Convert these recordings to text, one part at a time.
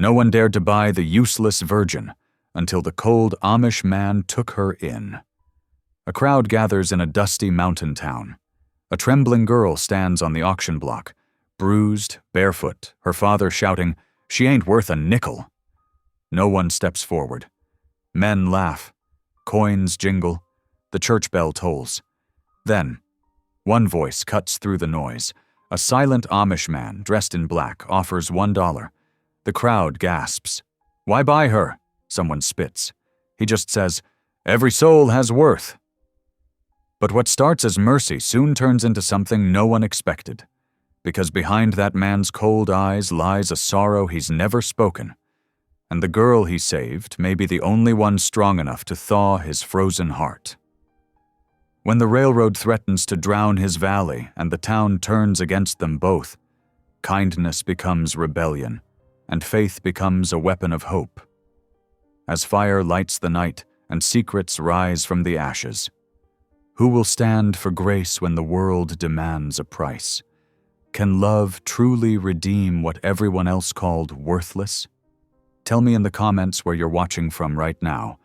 No one dared to buy the useless virgin until the cold Amish man took her in. A crowd gathers in a dusty mountain town. A trembling girl stands on the auction block, bruised, barefoot, her father shouting, "She ain't worth a nickel." No one steps forward. Men laugh. Coins jingle. The church bell tolls. Then, one voice cuts through the noise. A silent Amish man, dressed in black, offers $1. The crowd gasps. "Why buy her?" Someone spits. He just says, "Every soul has worth." But what starts as mercy soon turns into something no one expected, because behind that man's cold eyes lies a sorrow he's never spoken, and the girl he saved may be the only one strong enough to thaw his frozen heart. When the railroad threatens to drown his valley and the town turns against them both, kindness becomes rebellion, and faith becomes a weapon of hope. As fire lights the night and secrets rise from the ashes, who will stand for grace when the world demands a price? Can love truly redeem what everyone else called worthless? Tell me in the comments where you're watching from right now,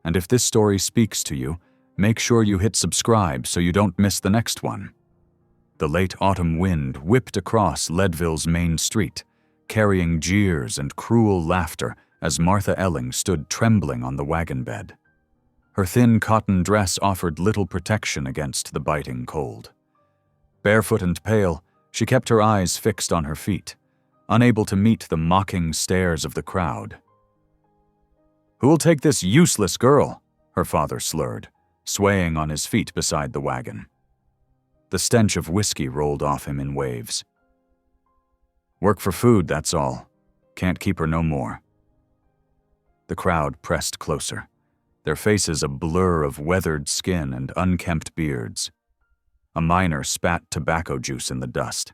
and if this story speaks to you, make sure you hit subscribe so you don't miss the next one. The late autumn wind whipped across Leadville's main street, carrying jeers and cruel laughter as Martha Elling stood trembling on the wagon bed. Her thin cotton dress offered little protection against the biting cold. Barefoot and pale, she kept her eyes fixed on her feet, unable to meet the mocking stares of the crowd. "Who'll take this useless girl?" her father slurred, swaying on his feet beside the wagon. The stench of whiskey rolled off him in waves. "Work for food, that's all. Can't keep her no more." The crowd pressed closer, their faces a blur of weathered skin and unkempt beards. A miner spat tobacco juice in the dust.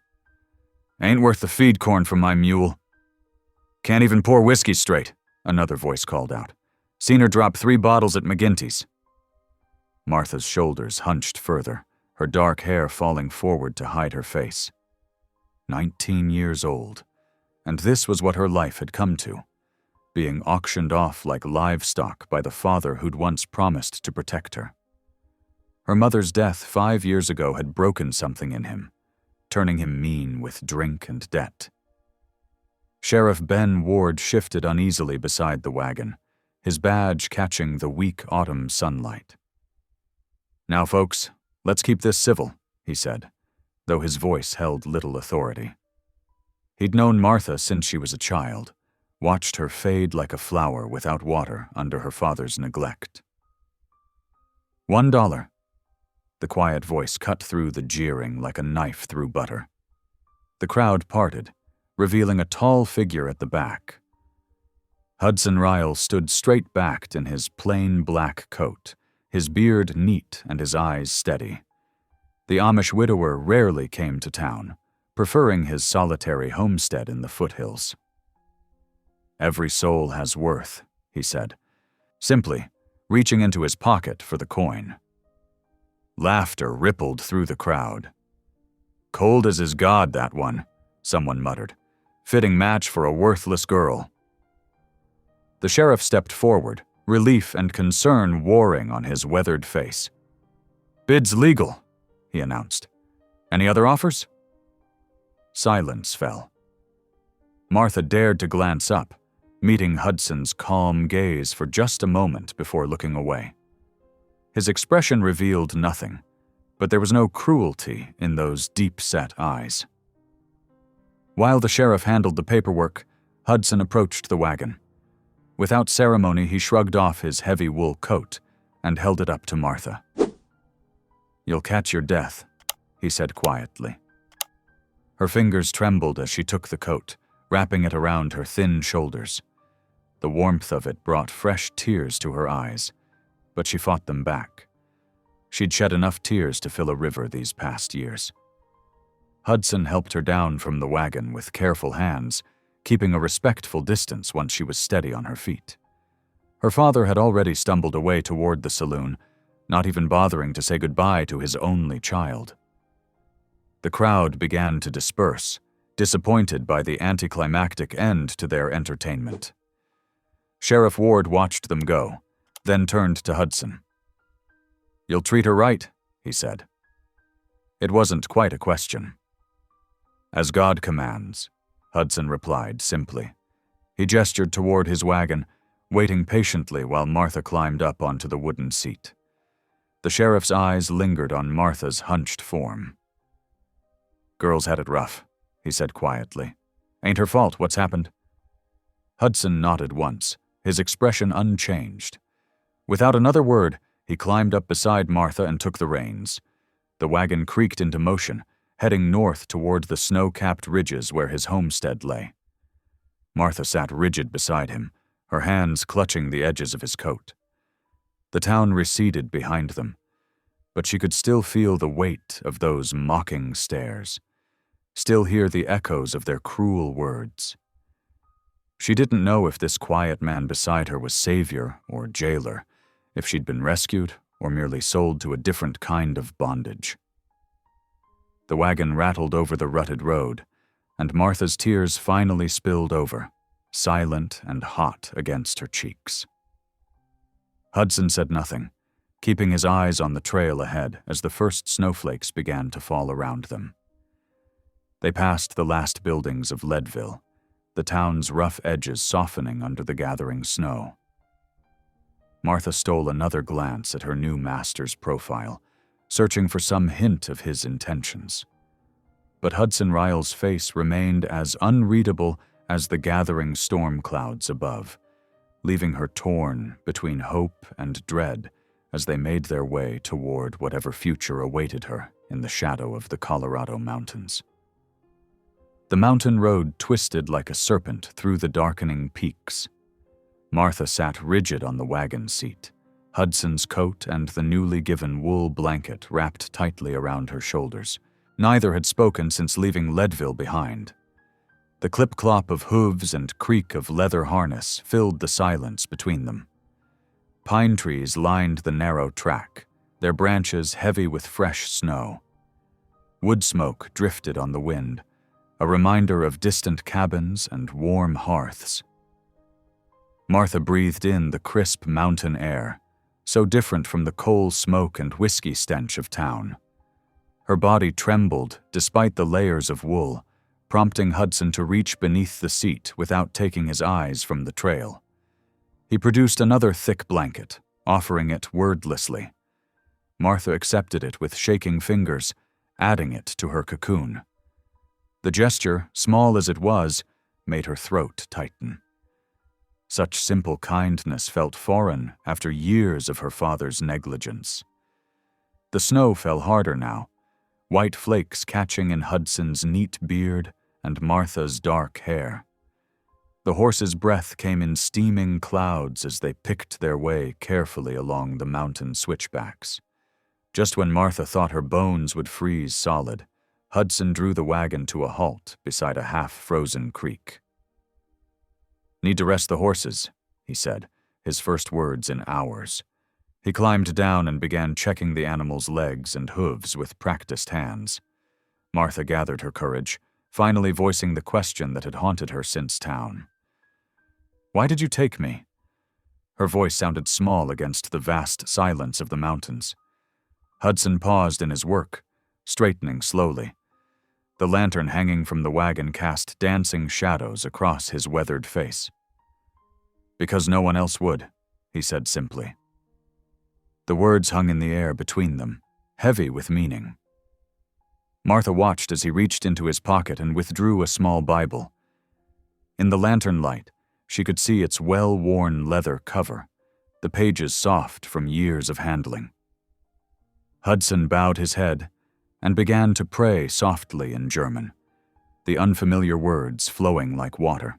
"Ain't worth the feed corn from my mule." "Can't even pour whiskey straight," another voice called out. "Seen her drop 3 bottles at McGinty's." Martha's shoulders hunched further, her dark hair falling forward to hide her face. 19 years old, and this was what her life had come to, being auctioned off like livestock by the father who'd once promised to protect her. Her mother's death 5 years ago had broken something in him, turning him mean with drink and debt. Sheriff Ben Ward shifted uneasily beside the wagon, his badge catching the weak autumn sunlight. "Now, folks, let's keep this civil," he said, though his voice held little authority. He'd known Martha since she was a child, watched her fade like a flower without water under her father's neglect. $1. The quiet voice cut through the jeering like a knife through butter. The crowd parted, revealing a tall figure at the back. Hudson Ryle stood straight-backed in his plain black coat, his beard neat and his eyes steady. The Amish widower rarely came to town, preferring his solitary homestead in the foothills. "Every soul has worth," he said, simply, reaching into his pocket for the coin. Laughter rippled through the crowd. "Cold as his God, that one," someone muttered. "Fitting match for a worthless girl." The sheriff stepped forward, relief and concern warring on his weathered face. "Bid's legal," he announced. "Any other offers?" Silence fell. Martha dared to glance up, meeting Hudson's calm gaze for just a moment before looking away. His expression revealed nothing, but there was no cruelty in those deep-set eyes. While the sheriff handled the paperwork, Hudson approached the wagon. Without ceremony, he shrugged off his heavy wool coat and held it up to Martha. "You'll catch your death," he said quietly. Her fingers trembled as she took the coat, wrapping it around her thin shoulders. The warmth of it brought fresh tears to her eyes, but she fought them back. She'd shed enough tears to fill a river these past years. Hudson helped her down from the wagon with careful hands, keeping a respectful distance once she was steady on her feet. Her father had already stumbled away toward the saloon, not even bothering to say goodbye to his only child. The crowd began to disperse, disappointed by the anticlimactic end to their entertainment. Sheriff Ward watched them go, then turned to Hudson. "You'll treat her right," he said. It wasn't quite a question. "As God commands," Hudson replied simply. He gestured toward his wagon, waiting patiently while Martha climbed up onto the wooden seat. The sheriff's eyes lingered on Martha's hunched form. "Girl's had it rough," he said quietly. "Ain't her fault what's happened." Hudson nodded once, his expression unchanged. Without another word, he climbed up beside Martha and took the reins. The wagon creaked into motion, heading north toward the snow-capped ridges where his homestead lay. Martha sat rigid beside him, her hands clutching the edges of his coat. The town receded behind them, but she could still feel the weight of those mocking stares, still hear the echoes of their cruel words. She didn't know if this quiet man beside her was savior or jailer, if she'd been rescued or merely sold to a different kind of bondage. The wagon rattled over the rutted road, and Martha's tears finally spilled over, silent and hot against her cheeks. Hudson said nothing, keeping his eyes on the trail ahead as the first snowflakes began to fall around them. They passed the last buildings of Leadville, the town's rough edges softening under the gathering snow. Martha stole another glance at her new master's profile, searching for some hint of his intentions. But Hudson Ryle's face remained as unreadable as the gathering storm clouds above, leaving her torn between hope and dread as they made their way toward whatever future awaited her in the shadow of the Colorado mountains. The mountain road twisted like a serpent through the darkening peaks. Martha sat rigid on the wagon seat, Hudson's coat and the newly given wool blanket wrapped tightly around her shoulders. Neither had spoken since leaving Leadville behind. The clip-clop of hooves and creak of leather harness filled the silence between them. Pine trees lined the narrow track, their branches heavy with fresh snow. Wood smoke drifted on the wind, a reminder of distant cabins and warm hearths. Martha breathed in the crisp mountain air, so different from the coal smoke and whiskey stench of town. Her body trembled despite the layers of wool, prompting Hudson to reach beneath the seat without taking his eyes from the trail. He produced another thick blanket, offering it wordlessly. Martha accepted it with shaking fingers, adding it to her cocoon. The gesture, small as it was, made her throat tighten. Such simple kindness felt foreign after years of her father's negligence. The snow fell harder now, white flakes catching in Hudson's neat beard and Martha's dark hair. The horse's breath came in steaming clouds as they picked their way carefully along the mountain switchbacks. Just when Martha thought her bones would freeze solid, Hudson drew the wagon to a halt beside a half-frozen creek. "Need to rest the horses," he said, his first words in hours. He climbed down and began checking the animal's legs and hooves with practiced hands. Martha gathered her courage, finally voicing the question that had haunted her since town. "Why did you take me?" Her voice sounded small against the vast silence of the mountains. Hudson paused in his work, straightening slowly. The lantern hanging from the wagon cast dancing shadows across his weathered face. "Because no one else would," he said simply. The words hung in the air between them, heavy with meaning. Martha watched as he reached into his pocket and withdrew a small Bible. In the lantern light, she could see its well-worn leather cover, the pages soft from years of handling. Hudson bowed his head and began to pray softly in German, the unfamiliar words flowing like water.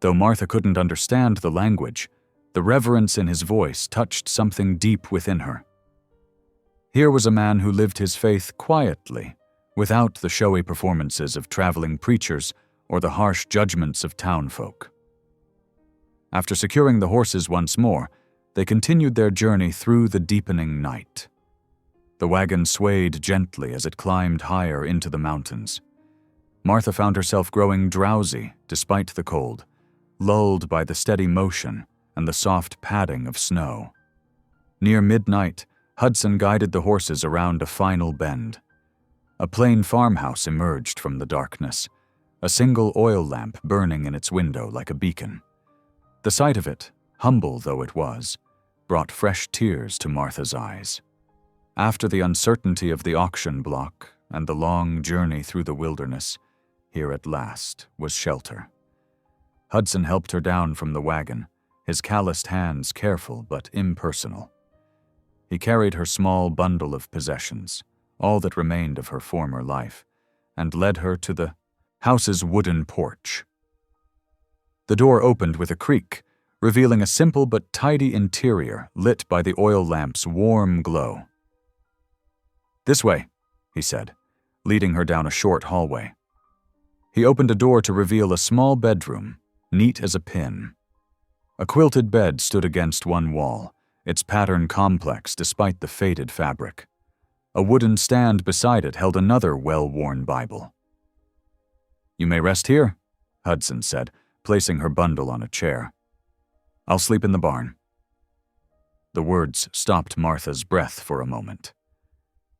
Though Martha couldn't understand the language, the reverence in his voice touched something deep within her. Here was a man who lived his faith quietly, without the showy performances of traveling preachers or the harsh judgments of townfolk. After securing the horses once more, they continued their journey through the deepening night. The wagon swayed gently as it climbed higher into the mountains. Martha found herself growing drowsy despite the cold, lulled by the steady motion and the soft padding of snow. Near midnight, Hudson guided the horses around a final bend. A plain farmhouse emerged from the darkness, a single oil lamp burning in its window like a beacon. The sight of it, humble though it was, brought fresh tears to Martha's eyes. After the uncertainty of the auction block and the long journey through the wilderness, here at last was shelter. Hudson helped her down from the wagon, his calloused hands careful but impersonal. He carried her small bundle of possessions, all that remained of her former life, and led her to the house's wooden porch. The door opened with a creak, revealing a simple but tidy interior lit by the oil lamp's warm glow. "This way," he said, leading her down a short hallway. He opened a door to reveal a small bedroom, neat as a pin. A quilted bed stood against one wall, its pattern complex despite the faded fabric. A wooden stand beside it held another well-worn Bible. "You may rest here," Hudson said, placing her bundle on a chair. "I'll sleep in the barn." The words stopped Martha's breath for a moment.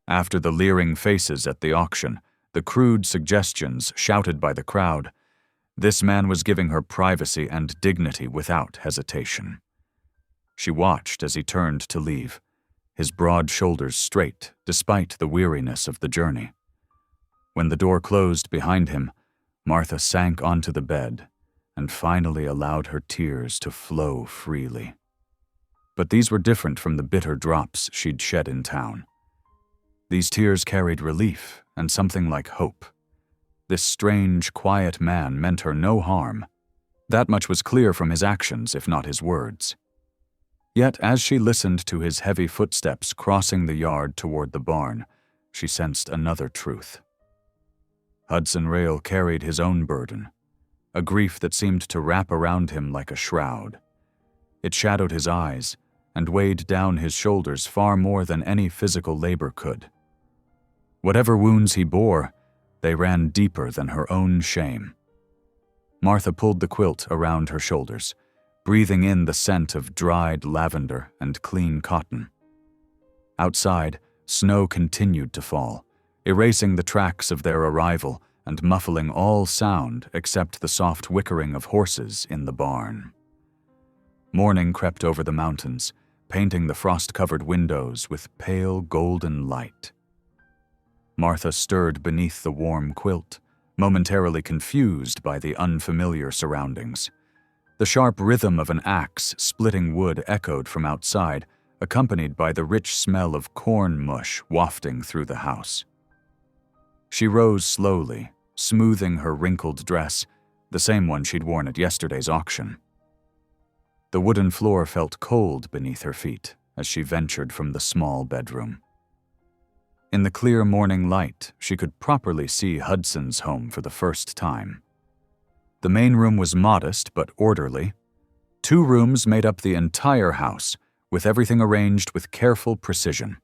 After the leering faces at the auction, the crude suggestions shouted by the crowd, this man was giving her privacy and dignity without hesitation. She watched as he turned to leave, his broad shoulders straight despite the weariness of the journey. When the door closed behind him, Martha sank onto the bed and finally allowed her tears to flow freely. But these were different from the bitter drops she'd shed in town. These tears carried relief and something like hope. This strange, quiet man meant her no harm. That much was clear from his actions, if not his words. Yet, as she listened to his heavy footsteps crossing the yard toward the barn, she sensed another truth. Hudson Rail carried his own burden, a grief that seemed to wrap around him like a shroud. It shadowed his eyes and weighed down his shoulders far more than any physical labor could. Whatever wounds he bore, they ran deeper than her own shame. Martha pulled the quilt around her shoulders, breathing in the scent of dried lavender and clean cotton. Outside, snow continued to fall, erasing the tracks of their arrival and muffling all sound except the soft whickering of horses in the barn. Morning crept over the mountains, painting the frost-covered windows with pale golden light. Martha stirred beneath the warm quilt, momentarily confused by the unfamiliar surroundings. The sharp rhythm of an axe splitting wood echoed from outside, accompanied by the rich smell of corn mush wafting through the house. She rose slowly, smoothing her wrinkled dress, the same one she'd worn at yesterday's auction. The wooden floor felt cold beneath her feet as she ventured from the small bedroom. In the clear morning light, she could properly see Hudson's home for the first time. The main room was modest but orderly. 2 rooms made up the entire house, with everything arranged with careful precision.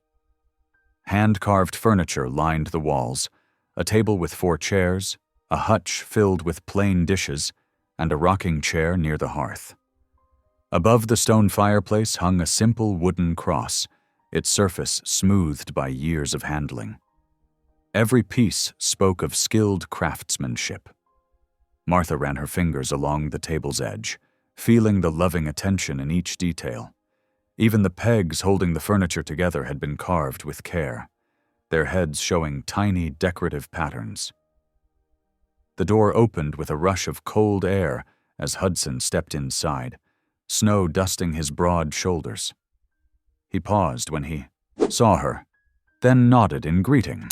Hand-carved furniture lined the walls, a table with 4 chairs, a hutch filled with plain dishes, and a rocking chair near the hearth. Above the stone fireplace hung a simple wooden cross, its surface smoothed by years of handling. Every piece spoke of skilled craftsmanship. Martha ran her fingers along the table's edge, feeling the loving attention in each detail. Even the pegs holding the furniture together had been carved with care, their heads showing tiny decorative patterns. The door opened with a rush of cold air as Hudson stepped inside, snow dusting his broad shoulders. He paused when he saw her, then nodded in greeting.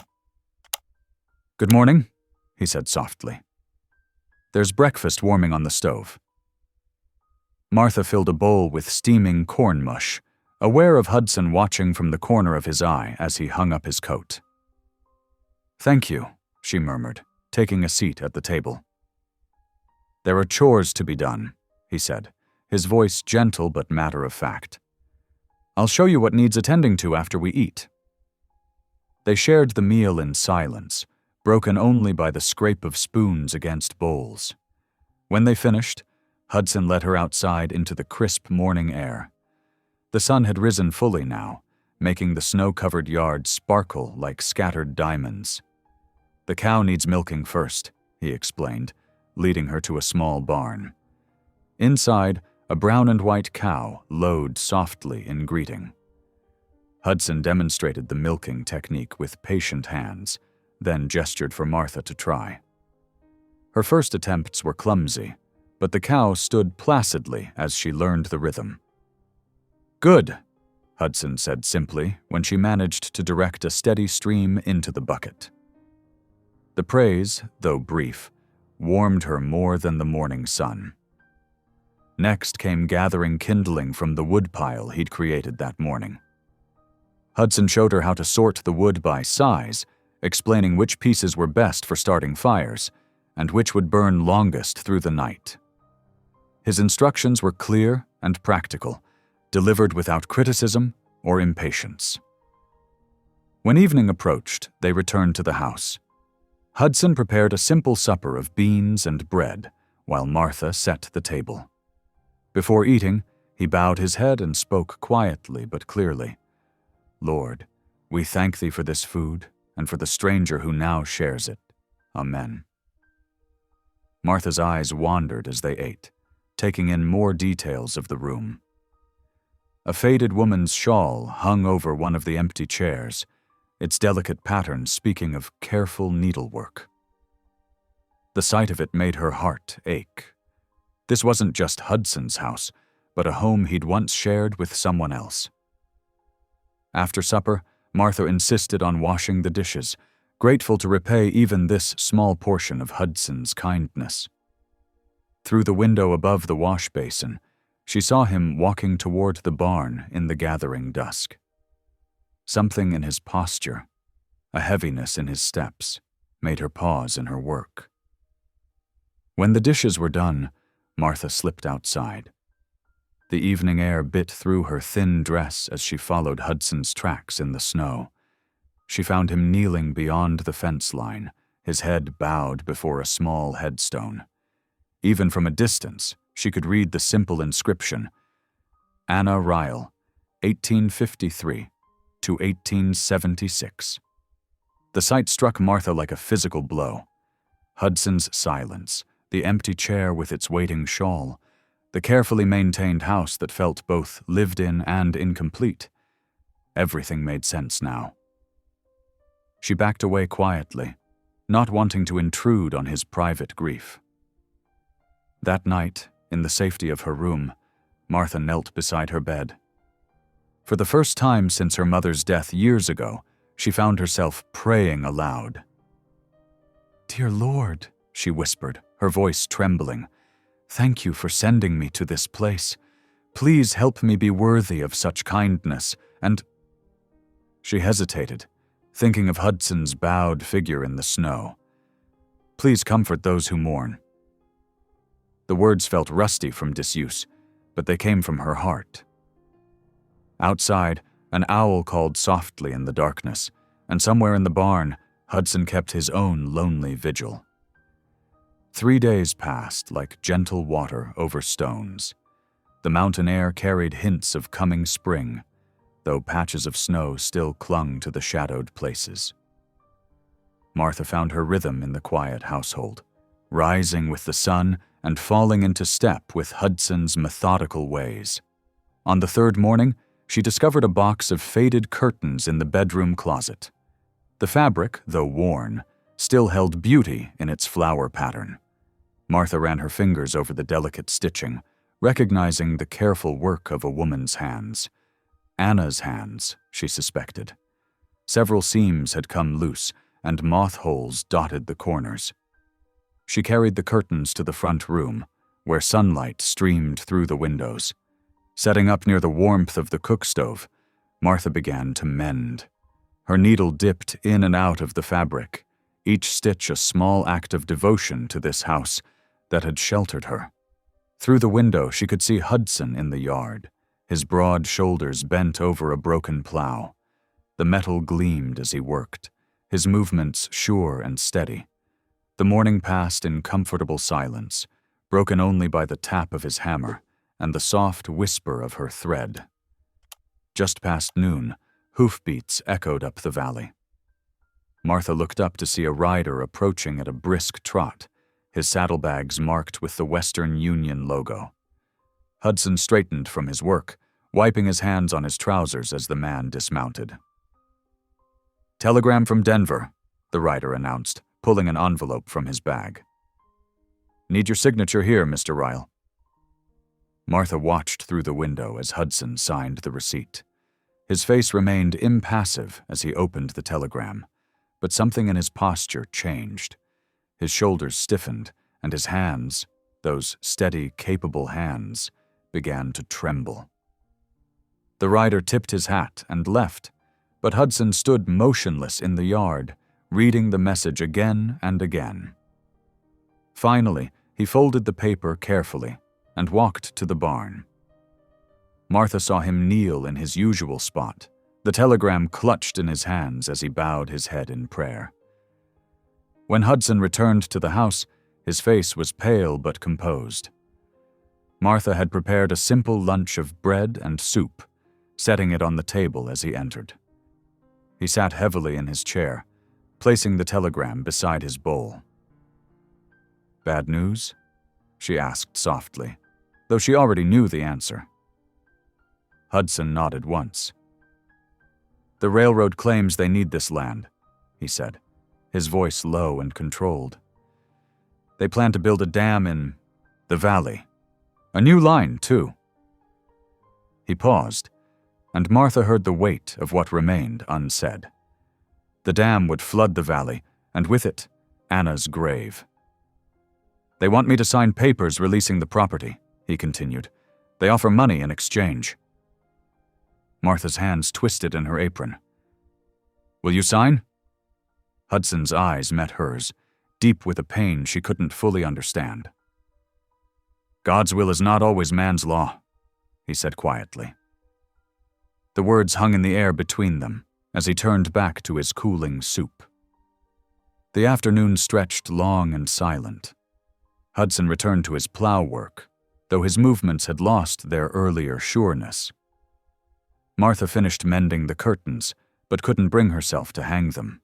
"Good morning," he said softly. "There's breakfast warming on the stove." Martha filled a bowl with steaming corn mush, aware of Hudson watching from the corner of his eye as he hung up his coat. "Thank you," she murmured, taking a seat at the table. "There are chores to be done," he said, his voice gentle but matter-of-fact. "I'll show you what needs attending to after we eat." They shared the meal in silence, broken only by the scrape of spoons against bowls. When they finished, Hudson led her outside into the crisp morning air. The sun had risen fully now, making the snow-covered yard sparkle like scattered diamonds. "The cow needs milking first," he explained, leading her to a small barn. Inside, a brown and white cow lowed softly in greeting. Hudson demonstrated the milking technique with patient hands, then gestured for Martha to try. Her first attempts were clumsy, but the cow stood placidly as she learned the rhythm. "Good," Hudson said simply when she managed to direct a steady stream into the bucket. The praise, though brief, warmed her more than the morning sun. Next came gathering kindling from the woodpile he'd created that morning. Hudson showed her how to sort the wood by size, explaining which pieces were best for starting fires, and which would burn longest through the night. His instructions were clear and practical, delivered without criticism or impatience. When evening approached, they returned to the house. Hudson prepared a simple supper of beans and bread, while Martha set the table. Before eating, he bowed his head and spoke quietly but clearly. "Lord, we thank thee for this food and for the stranger who now shares it. Amen." Martha's eyes wandered as they ate, taking in more details of the room. A faded woman's shawl hung over one of the empty chairs, its delicate pattern speaking of careful needlework. The sight of it made her heart ache. This wasn't just Hudson's house, but a home he'd once shared with someone else. After supper, Martha insisted on washing the dishes, grateful to repay even this small portion of Hudson's kindness. Through the window above the wash basin, she saw him walking toward the barn in the gathering dusk. Something in his posture, a heaviness in his steps, made her pause in her work. When the dishes were done, Martha slipped outside. The evening air bit through her thin dress as she followed Hudson's tracks in the snow. She found him kneeling beyond the fence line, his head bowed before a small headstone. Even from a distance, she could read the simple inscription, "Anna Ryle, 1853 to 1876. The sight struck Martha like a physical blow. Hudson's silence, the empty chair with its waiting shawl, the carefully maintained house that felt both lived in and incomplete. Everything made sense now. She backed away quietly, not wanting to intrude on his private grief. That night, in the safety of her room, Martha knelt beside her bed. For the first time since her mother's death years ago, she found herself praying aloud. "Dear Lord," she whispered, her voice trembling, "thank you for sending me to this place. Please help me be worthy of such kindness, and—" She hesitated, thinking of Hudson's bowed figure in the snow. "Please comfort those who mourn." The words felt rusty from disuse, but they came from her heart. Outside, an owl called softly in the darkness, and somewhere in the barn, Hudson kept his own lonely vigil. 3 days passed like gentle water over stones. The mountain air carried hints of coming spring, though patches of snow still clung to the shadowed places. Martha found her rhythm in the quiet household, rising with the sun and falling into step with Hudson's methodical ways. On the third morning, she discovered a box of faded curtains in the bedroom closet. The fabric, though worn, still held beauty in its flower pattern. Martha ran her fingers over the delicate stitching, recognizing the careful work of a woman's hands. Anna's hands, she suspected. Several seams had come loose, and moth holes dotted the corners. She carried the curtains to the front room, where sunlight streamed through the windows. Setting up near the warmth of the cook stove, Martha began to mend. Her needle dipped in and out of the fabric, each stitch a small act of devotion to this house that had sheltered her. Through the window, she could see Hudson in the yard, his broad shoulders bent over a broken plow. The metal gleamed as he worked, his movements sure and steady. The morning passed in comfortable silence, broken only by the tap of his hammer and the soft whisper of her thread. Just past noon, hoofbeats echoed up the valley. Martha looked up to see a rider approaching at a brisk trot, his saddlebags marked with the Western Union logo. Hudson straightened from his work, wiping his hands on his trousers as the man dismounted. "Telegram from Denver," the rider announced, pulling an envelope from his bag. "Need your signature here, Mr. Ryle." Martha watched through the window as Hudson signed the receipt. His face remained impassive as he opened the telegram, but something in his posture changed. His shoulders stiffened, and his hands, those steady, capable hands, began to tremble. The rider tipped his hat and left, but Hudson stood motionless in the yard, reading the message again and again. Finally, he folded the paper carefully and walked to the barn. Martha saw him kneel in his usual spot, the telegram clutched in his hands as he bowed his head in prayer. When Hudson returned to the house, his face was pale but composed. Martha had prepared a simple lunch of bread and soup, setting it on the table as he entered. He sat heavily in his chair, placing the telegram beside his bowl. "Bad news?" she asked softly, though she already knew the answer. Hudson nodded once. "The railroad claims they need this land," he said, his voice low and controlled. "They plan to build a dam in the valley. A new line, too." He paused, and Martha heard the weight of what remained unsaid. The dam would flood the valley, and with it, Anna's grave. "They want me to sign papers releasing the property," he continued. "They offer money in exchange." Martha's hands twisted in her apron. "Will you sign?" Hudson's eyes met hers, deep with a pain she couldn't fully understand. "God's will is not always man's law," he said quietly. The words hung in the air between them as he turned back to his cooling soup. The afternoon stretched long and silent. Hudson returned to his plow work, though his movements had lost their earlier sureness. Martha finished mending the curtains, but couldn't bring herself to hang them.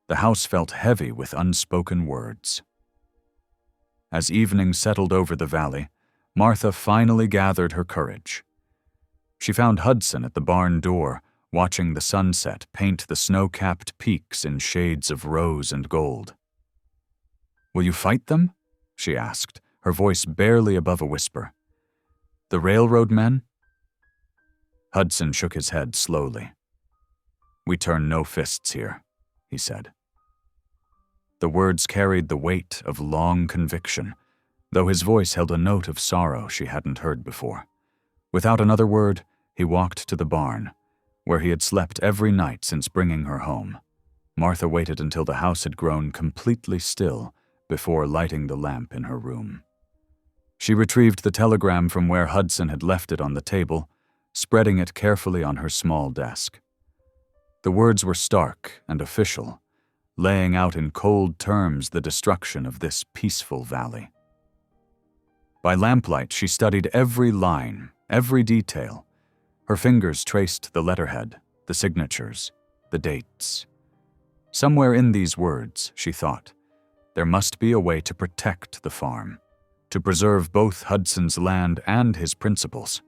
The house felt heavy with unspoken words. As evening settled over the valley, Martha finally gathered her courage. She found Hudson at the barn door, watching the sunset paint the snow-capped peaks in shades of rose and gold. "Will you fight them?" she asked, her voice barely above a whisper. "The railroad men?" Hudson shook his head slowly. "We turn no fists here," he said. The words carried the weight of long conviction, though his voice held a note of sorrow she hadn't heard before. Without another word, he walked to the barn, where he had slept every night since bringing her home. Martha waited until the house had grown completely still before lighting the lamp in her room. She retrieved the telegram from where Hudson had left it on the table, spreading it carefully on her small desk. The words were stark and official, laying out in cold terms the destruction of this peaceful valley. By lamplight, she studied every line, every detail. Her fingers traced the letterhead, the signatures, the dates. Somewhere in these words, she thought, there must be a way to protect the farm, to preserve both Hudson's land and his principles.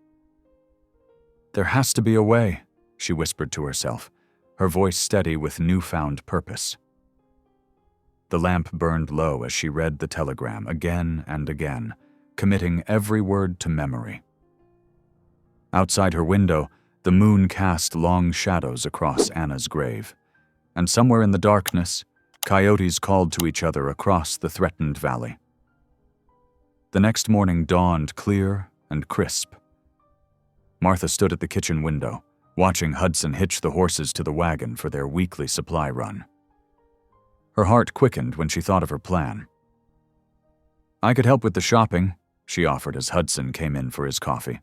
"There has to be a way," she whispered to herself, her voice steady with newfound purpose. The lamp burned low as she read the telegram again and again, committing every word to memory. Outside her window, the moon cast long shadows across Anna's grave, and somewhere in the darkness, coyotes called to each other across the threatened valley. The next morning dawned clear and crisp. Martha stood at the kitchen window, watching Hudson hitch the horses to the wagon for their weekly supply run. Her heart quickened when she thought of her plan. "I could help with the shopping," she offered as Hudson came in for his coffee.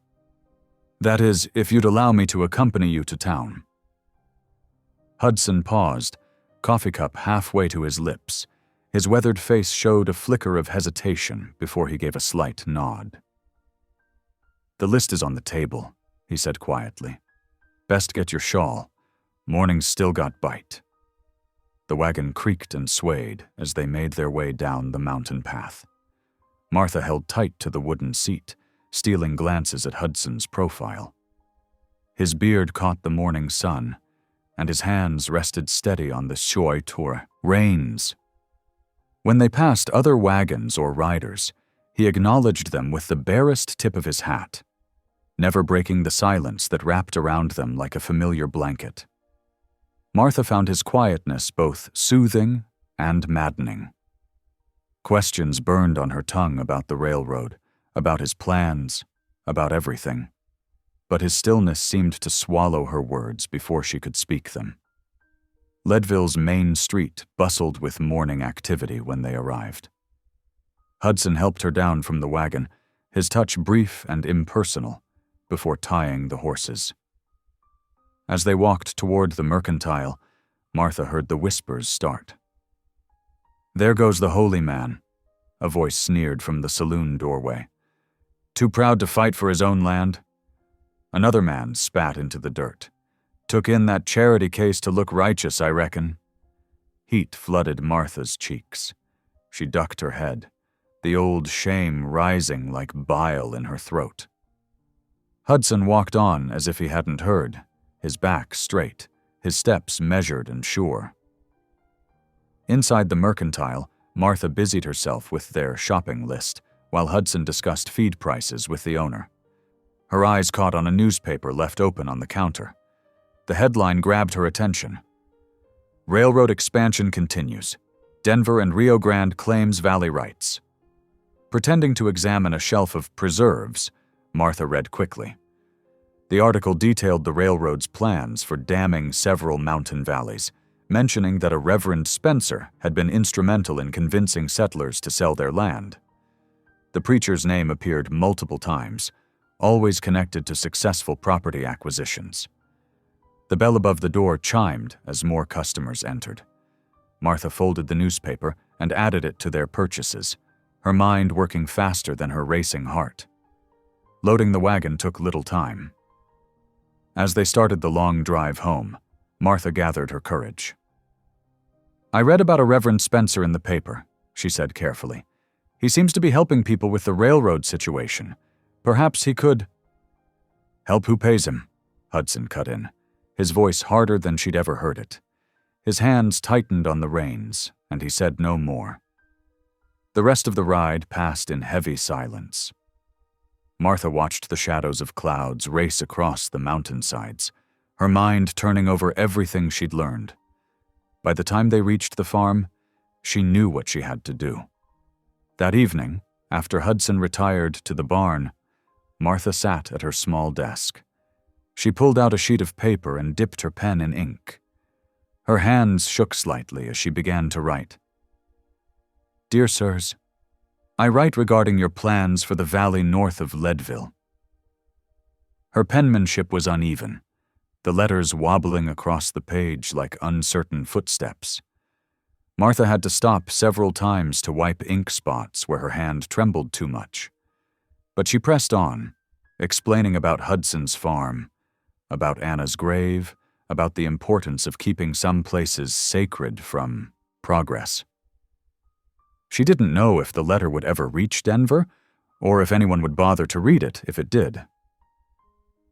"That is, if you'd allow me to accompany you to town." Hudson paused, coffee cup halfway to his lips. His weathered face showed a flicker of hesitation before he gave a slight nod. "The list is on the table," he said quietly. "Best get your shawl. Morning's still got bite." The wagon creaked and swayed as they made their way down the mountain path. Martha held tight to the wooden seat, stealing glances at Hudson's profile. His beard caught the morning sun, and his hands rested steady on the shoy tour reins. When they passed other wagons or riders, he acknowledged them with the barest tip of his hat, never breaking the silence that wrapped around them like a familiar blanket. Martha found his quietness both soothing and maddening. Questions burned on her tongue about the railroad, about his plans, about everything. But his stillness seemed to swallow her words before she could speak them. Leadville's main street bustled with morning activity when they arrived. Hudson helped her down from the wagon, his touch brief and impersonal, before tying the horses. As they walked toward the mercantile, Martha heard the whispers start. "There goes the holy man," a voice sneered from the saloon doorway. "Too proud to fight for his own land?" Another man spat into the dirt. "Took in that charity case to look righteous, I reckon." Heat flooded Martha's cheeks. She ducked her head, the old shame rising like bile in her throat. Hudson walked on as if he hadn't heard, his back straight, his steps measured and sure. Inside the mercantile, Martha busied herself with their shopping list, while Hudson discussed feed prices with the owner. Her eyes caught on a newspaper left open on the counter. The headline grabbed her attention. "Railroad expansion continues. Denver and Rio Grande claims valley rights." Pretending to examine a shelf of preserves, Martha read quickly. The article detailed the railroad's plans for damming several mountain valleys, mentioning that a Reverend Spencer had been instrumental in convincing settlers to sell their land. The preacher's name appeared multiple times, always connected to successful property acquisitions. The bell above the door chimed as more customers entered. Martha folded the newspaper and added it to their purchases, her mind working faster than her racing heart. Loading the wagon took little time. As they started the long drive home, Martha gathered her courage. "I read about a Reverend Spencer in the paper," she said carefully. "He seems to be helping people with the railroad situation. Perhaps he could—" "Help who pays him," Hudson cut in, his voice harder than she'd ever heard it. His hands tightened on the reins, and he said no more. The rest of the ride passed in heavy silence. Martha watched the shadows of clouds race across the mountainsides, her mind turning over everything she'd learned. By the time they reached the farm, she knew what she had to do. That evening, after Hudson retired to the barn, Martha sat at her small desk. She pulled out a sheet of paper and dipped her pen in ink. Her hands shook slightly as she began to write. "Dear Sirs, I write regarding your plans for the valley north of Leadville." Her penmanship was uneven, the letters wobbling across the page like uncertain footsteps. Martha had to stop several times to wipe ink spots where her hand trembled too much. But she pressed on, explaining about Hudson's farm, about Anna's grave, about the importance of keeping some places sacred from progress. She didn't know if the letter would ever reach Denver, or if anyone would bother to read it if it did.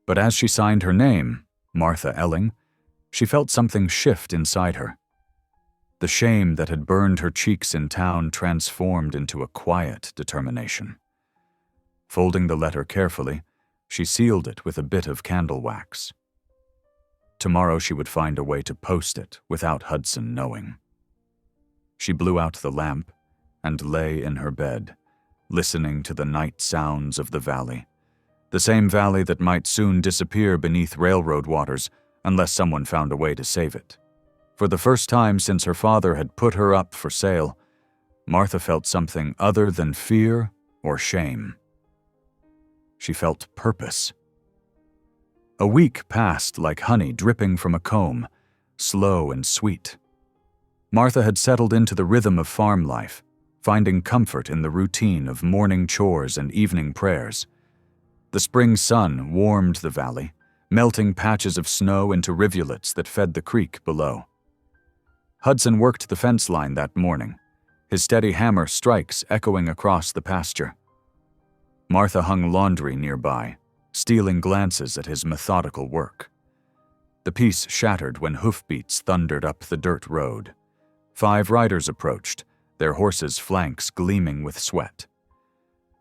But as she signed her name, Martha Elling, she felt something shift inside her. The shame that had burned her cheeks in town transformed into a quiet determination. Folding the letter carefully, she sealed it with a bit of candle wax. Tomorrow she would find a way to post it without Hudson knowing. She blew out the lamp and lay in her bed, listening to the night sounds of the valley, the same valley that might soon disappear beneath railroad waters unless someone found a way to save it. For the first time since her father had put her up for sale, Martha felt something other than fear or shame. She felt purpose. A week passed like honey dripping from a comb, slow and sweet. Martha had settled into the rhythm of farm life, finding comfort in the routine of morning chores and evening prayers. The spring sun warmed the valley, melting patches of snow into rivulets that fed the creek below. Hudson worked the fence line that morning, his steady hammer strikes echoing across the pasture. Martha hung laundry nearby, stealing glances at his methodical work. The peace shattered when hoofbeats thundered up the dirt road. 5 riders approached, their horses' flanks gleaming with sweat.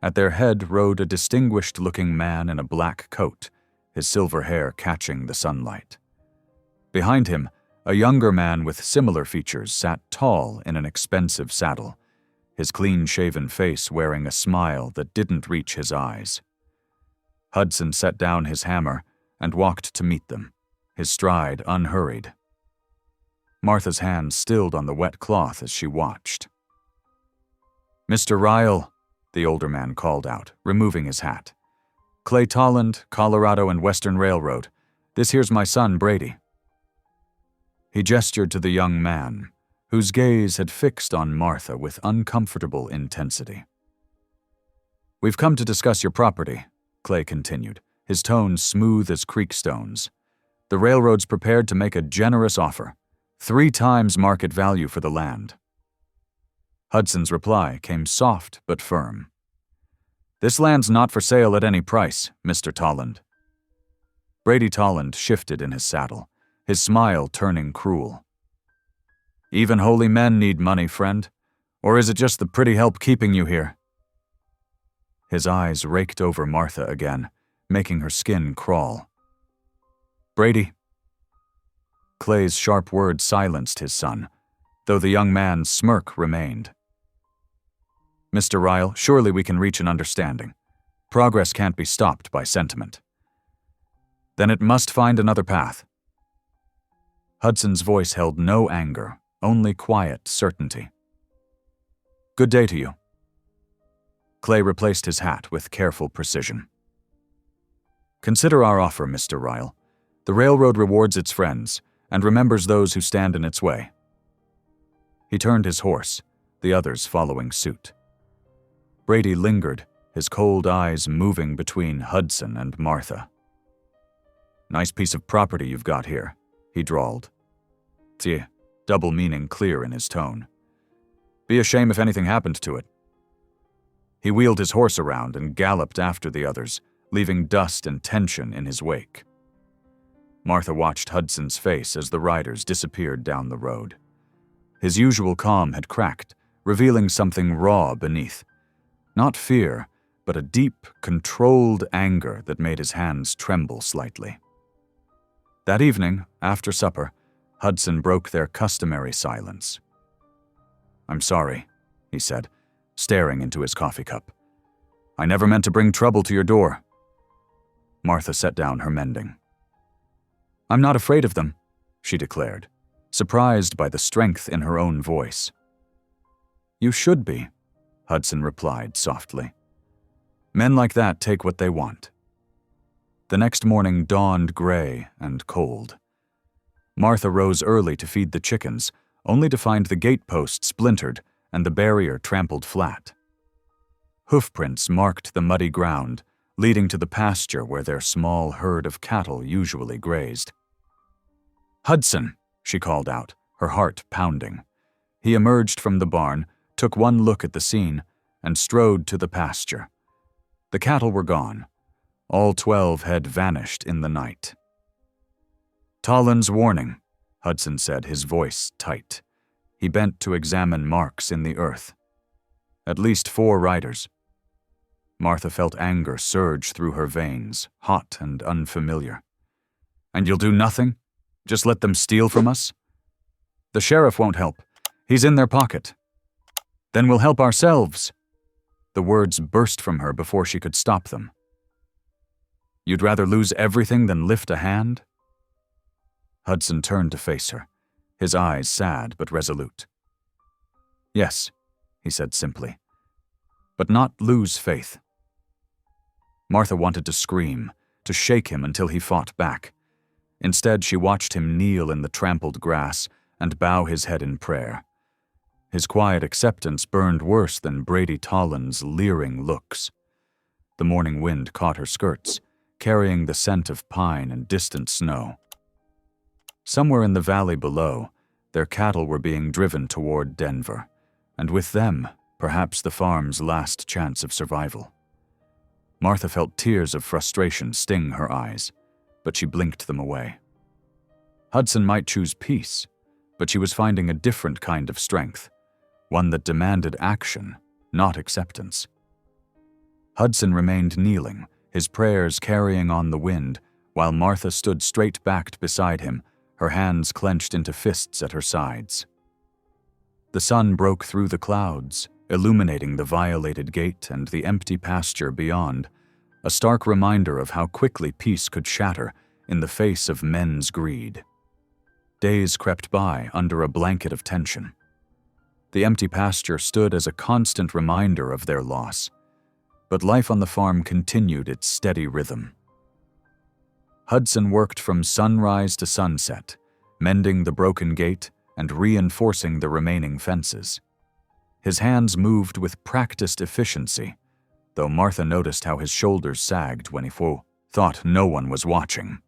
At their head rode a distinguished-looking man in a black coat, his silver hair catching the sunlight. Behind him, a younger man with similar features sat tall in an expensive saddle, his clean-shaven face wearing a smile that didn't reach his eyes. Hudson set down his hammer and walked to meet them, his stride unhurried. Martha's hand stilled on the wet cloth as she watched. "Mr. Ryle," the older man called out, removing his hat. "Clay Tolland, Colorado and Western Railroad. This here's my son, Brady." He gestured to the young man, whose gaze had fixed on Martha with uncomfortable intensity. "We've come to discuss your property," Clay continued, his tone smooth as creek stones. "The railroad's prepared to make a generous offer, 3 times market value for the land." Hudson's reply came soft but firm. "This land's not for sale at any price, Mr. Tolland." Brady Tolland shifted in his saddle, his smile turning cruel. "Even holy men need money, friend. Or is it just the pretty help keeping you here?" His eyes raked over Martha again, making her skin crawl. "Brady." Clay's sharp words silenced his son, though the young man's smirk remained. "Mr. Ryle, surely we can reach an understanding. Progress can't be stopped by sentiment." "Then it must find another path." Hudson's voice held no anger, only quiet certainty. "Good day to you." Clay replaced his hat with careful precision. "Consider our offer, Mr. Ryle. The railroad rewards its friends and remembers those who stand in its way." He turned his horse, the others following suit. Brady lingered, his cold eyes moving between Hudson and Martha. "Nice piece of property you've got here," he drawled. "Tie," double meaning clear in his tone. "Be a shame if anything happened to it." He wheeled his horse around and galloped after the others, leaving dust and tension in his wake. Martha watched Hudson's face as the riders disappeared down the road. His usual calm had cracked, revealing something raw beneath. Not fear, but a deep, controlled anger that made his hands tremble slightly. That evening, after supper, Hudson broke their customary silence. "I'm sorry," he said, staring into his coffee cup. "I never meant to bring trouble to your door." Martha set down her mending. "I'm not afraid of them," she declared, surprised by the strength in her own voice. "You should be," Hudson replied softly. "Men like that take what they want." The next morning dawned gray and cold. Martha rose early to feed the chickens, only to find the gatepost splintered and the barrier trampled flat. Hoofprints marked the muddy ground, leading to the pasture where their small herd of cattle usually grazed. "Hudson," she called out, her heart pounding. He emerged from the barn, took one look at the scene, and strode to the pasture. The cattle were gone. All 12 had vanished in the night. "Tolland's warning," Hudson said, his voice tight. He bent to examine marks in the earth. "At least 4 riders." Martha felt anger surge through her veins, hot and unfamiliar. "And you'll do nothing? Just let them steal from us?" "The sheriff won't help. He's in their pocket." "Then we'll help ourselves." The words burst from her before she could stop them. "You'd rather lose everything than lift a hand?" Hudson turned to face her, his eyes sad but resolute. "Yes," he said simply, "but not lose faith." Martha wanted to scream, to shake him until he fought back. Instead, she watched him kneel in the trampled grass and bow his head in prayer. His quiet acceptance burned worse than Brady Tolland's leering looks. The morning wind caught her skirts, carrying the scent of pine and distant snow. Somewhere in the valley below, their cattle were being driven toward Denver, and with them, perhaps the farm's last chance of survival. Martha felt tears of frustration sting her eyes, but she blinked them away. Hudson might choose peace, but she was finding a different kind of strength, one that demanded action, not acceptance. Hudson remained kneeling, his prayers carrying on the wind, while Martha stood straight-backed beside him, her hands clenched into fists at her sides. The sun broke through the clouds, illuminating the violated gate and the empty pasture beyond, a stark reminder of how quickly peace could shatter in the face of men's greed. Days crept by under a blanket of tension. The empty pasture stood as a constant reminder of their loss, but life on the farm continued its steady rhythm. Hudson worked from sunrise to sunset, mending the broken gate and reinforcing the remaining fences. His hands moved with practiced efficiency, though Martha noticed how his shoulders sagged when he thought no one was watching.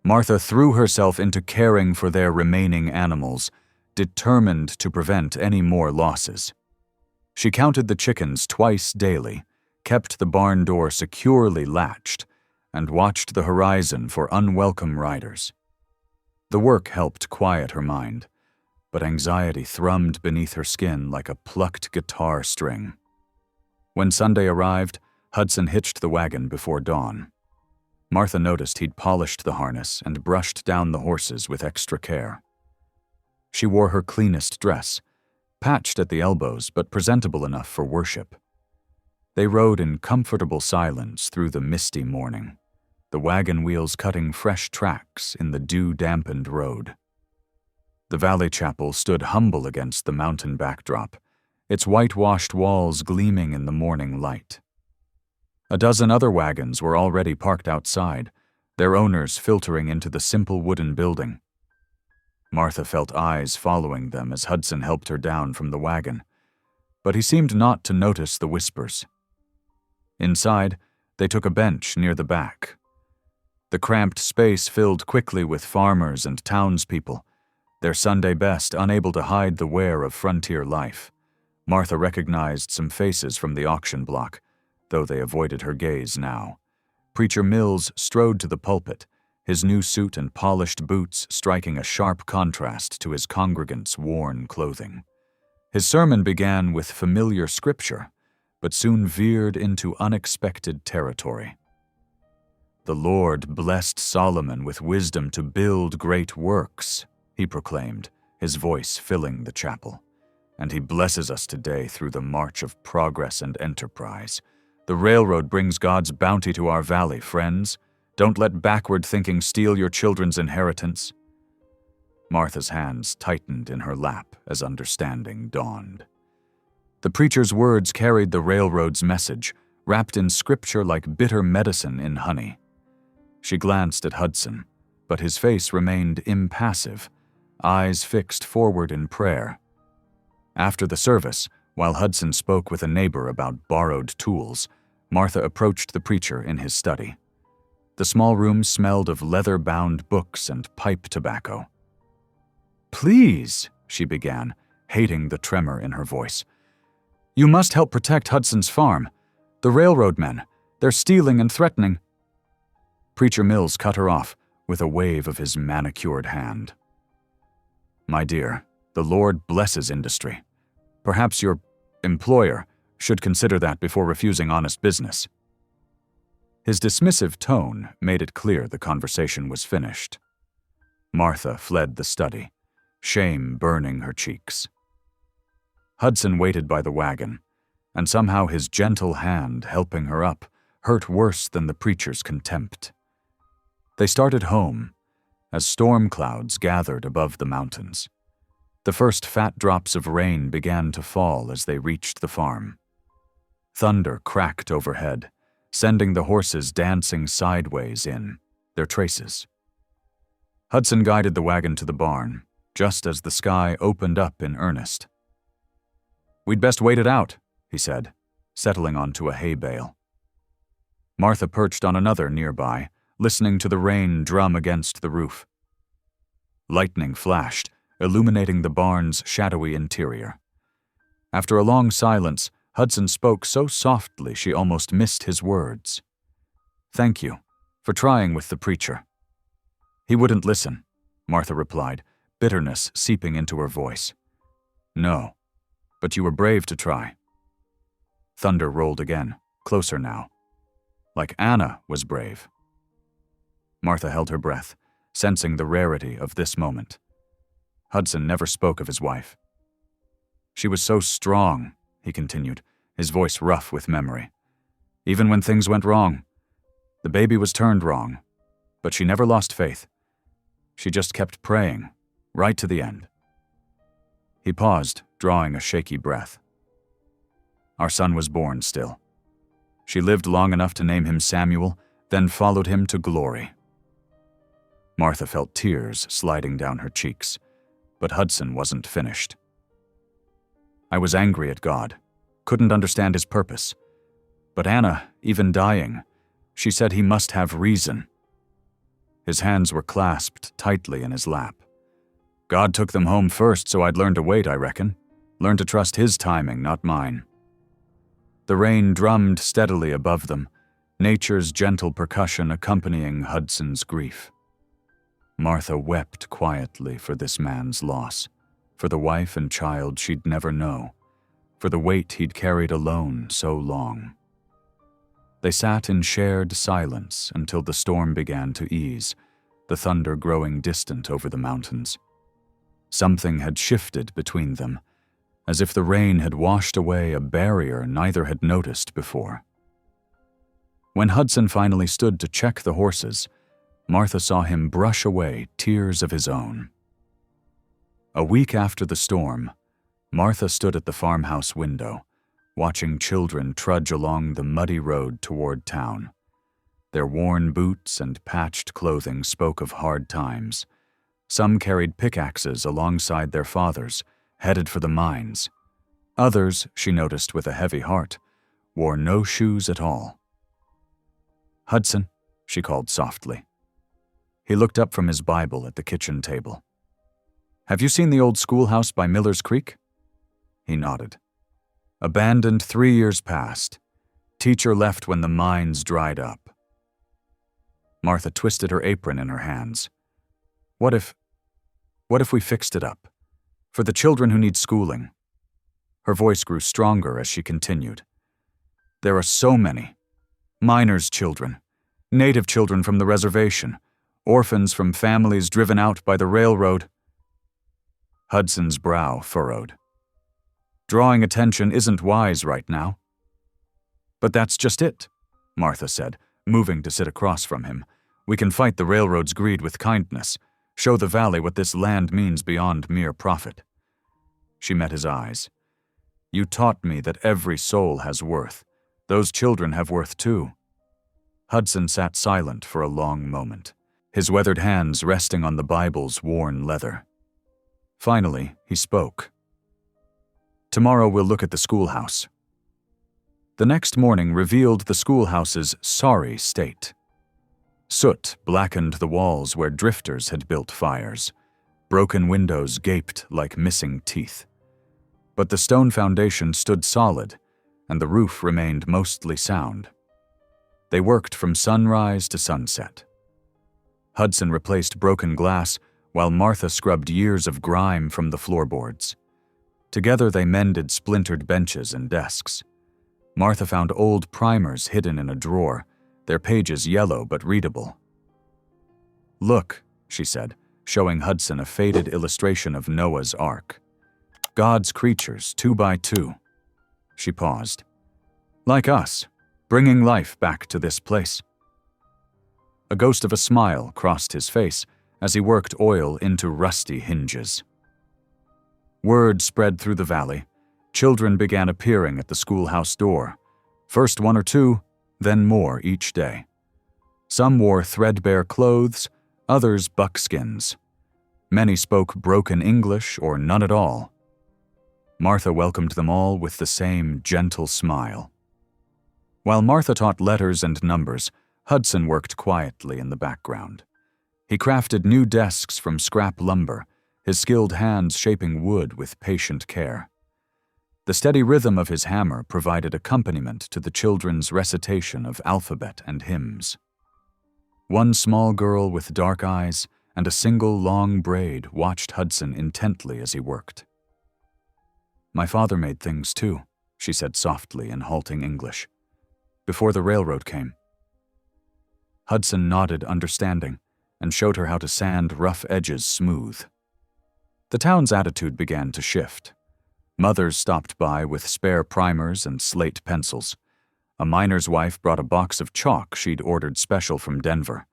Martha threw herself into caring for their remaining animals, determined to prevent any more losses. She counted the chickens twice daily, kept the barn door securely latched, and watched the horizon for unwelcome riders. The work helped quiet her mind, but anxiety thrummed beneath her skin like a plucked guitar string. When Sunday arrived, Hudson hitched the wagon before dawn. Martha noticed he'd polished the harness and brushed down the horses with extra care. She wore her cleanest dress, patched at the elbows but presentable enough for worship. They rode in comfortable silence through the misty morning, the wagon wheels cutting fresh tracks in the dew-dampened road. The valley chapel stood humble against the mountain backdrop, its whitewashed walls gleaming in the morning light. A dozen other wagons were already parked outside, their owners filtering into the simple wooden building. Martha felt eyes following them as Hudson helped her down from the wagon, but he seemed not to notice the whispers. Inside, they took a bench near the back. The cramped space filled quickly with farmers and townspeople, their Sunday best unable to hide the wear of frontier life. Martha recognized some faces from the auction block, though they avoided her gaze now. Preacher Mills strode to the pulpit, his new suit and polished boots striking a sharp contrast to his congregants' worn clothing. His sermon began with familiar scripture, but soon veered into unexpected territory. "The Lord blessed Solomon with wisdom to build great works," he proclaimed, his voice filling the chapel. "And he blesses us today through the march of progress and enterprise. The railroad brings God's bounty to our valley, friends. Don't let backward thinking steal your children's inheritance." Martha's hands tightened in her lap as understanding dawned. The preacher's words carried the railroad's message, wrapped in scripture like bitter medicine in honey. She glanced at Hudson, but his face remained impassive, eyes fixed forward in prayer. After the service, while Hudson spoke with a neighbor about borrowed tools, Martha approached the preacher in his study. The small room smelled of leather-bound books and pipe tobacco. "Please," she began, hating the tremor in her voice. "You must help protect Hudson's farm. The railroad men, they're stealing and threatening." Preacher Mills cut her off with a wave of his manicured hand. "My dear, the Lord blesses industry. Perhaps your employer should consider that before refusing honest business." His dismissive tone made it clear the conversation was finished. Martha fled the study, shame burning her cheeks. Hudson waited by the wagon, and somehow his gentle hand helping her up hurt worse than the preacher's contempt. They started home, as storm clouds gathered above the mountains. The first fat drops of rain began to fall as they reached the farm. Thunder cracked overhead, sending the horses dancing sideways in their traces. Hudson guided the wagon to the barn, just as the sky opened up in earnest. "We'd best wait it out," he said, settling onto a hay bale. Martha perched on another nearby, listening to the rain drum against the roof. Lightning flashed, illuminating the barn's shadowy interior. After a long silence, Hudson spoke so softly she almost missed his words. "Thank you for trying with the preacher." "He wouldn't listen," Martha replied, bitterness seeping into her voice. "No, but you were brave to try." Thunder rolled again, closer now. Like Anna was brave. Martha held her breath, sensing the rarity of this moment. Hudson never spoke of his wife. "She was so strong," he continued, his voice rough with memory. "Even when things went wrong. The baby was turned wrong, but she never lost faith. She just kept praying, right to the end." He paused, drawing a shaky breath. "Our son was born still. She lived long enough to name him Samuel, then followed him to glory." Martha felt tears sliding down her cheeks, but Hudson wasn't finished. "I was angry at God, couldn't understand his purpose. But Anna, even dying, she said he must have reason." His hands were clasped tightly in his lap. "God took them home first so I'd learn to wait, I reckon. Learn to trust his timing, not mine." The rain drummed steadily above them, nature's gentle percussion accompanying Hudson's grief. Martha wept quietly for this man's loss, for the wife and child she'd never know, for the weight he'd carried alone so long. They sat in shared silence until the storm began to ease, the thunder growing distant over the mountains. Something had shifted between them, as if the rain had washed away a barrier neither had noticed before. When Hudson finally stood to check the horses, Martha saw him brush away tears of his own. A week after the storm, Martha stood at the farmhouse window, watching children trudge along the muddy road toward town. Their worn boots and patched clothing spoke of hard times. Some carried pickaxes alongside their fathers, headed for the mines. Others, she noticed with a heavy heart, wore no shoes at all. "Hudson," she called softly. He looked up from his Bible at the kitchen table. "Have you seen the old schoolhouse by Miller's Creek?" He nodded. "Abandoned 3 years past. Teacher left when the mines dried up." Martha twisted her apron in her hands. What if we fixed it up? For the children who need schooling." Her voice grew stronger as she continued. "There are so many. Miners' children, native children from the reservation, orphans from families driven out by the railroad." Hudson's brow furrowed. "Drawing attention isn't wise right now." "But that's just it," Martha said, moving to sit across from him. "We can fight the railroad's greed with kindness, show the valley what this land means beyond mere profit." She met his eyes. "You taught me that every soul has worth. Those children have worth too." Hudson sat silent for a long moment, his weathered hands resting on the Bible's worn leather. Finally, he spoke. "Tomorrow we'll look at the schoolhouse." The next morning revealed the schoolhouse's sorry state. Soot blackened the walls where drifters had built fires. Broken windows gaped like missing teeth. But the stone foundation stood solid, and the roof remained mostly sound. They worked from sunrise to sunset. Hudson replaced broken glass, while Martha scrubbed years of grime from the floorboards. Together they mended splintered benches and desks. Martha found old primers hidden in a drawer, their pages yellow but readable. "Look," she said, showing Hudson a faded illustration of Noah's Ark. "God's creatures, 2 by 2. She paused. "Like us, bringing life back to this place." A ghost of a smile crossed his face as he worked oil into rusty hinges. Word spread through the valley. Children began appearing at the schoolhouse door. First 1 or 2, then more each day. Some wore threadbare clothes, others buckskins. Many spoke broken English or none at all. Martha welcomed them all with the same gentle smile. While Martha taught letters and numbers, Hudson worked quietly in the background. He crafted new desks from scrap lumber, his skilled hands shaping wood with patient care. The steady rhythm of his hammer provided accompaniment to the children's recitation of alphabet and hymns. One small girl with dark eyes and a single long braid watched Hudson intently as he worked. "My father made things too," she said softly in halting English, "before the railroad came." Hudson nodded understanding and showed her how to sand rough edges smooth. The town's attitude began to shift. Mothers stopped by with spare primers and slate pencils. A miner's wife brought a box of chalk she'd ordered special from Denver.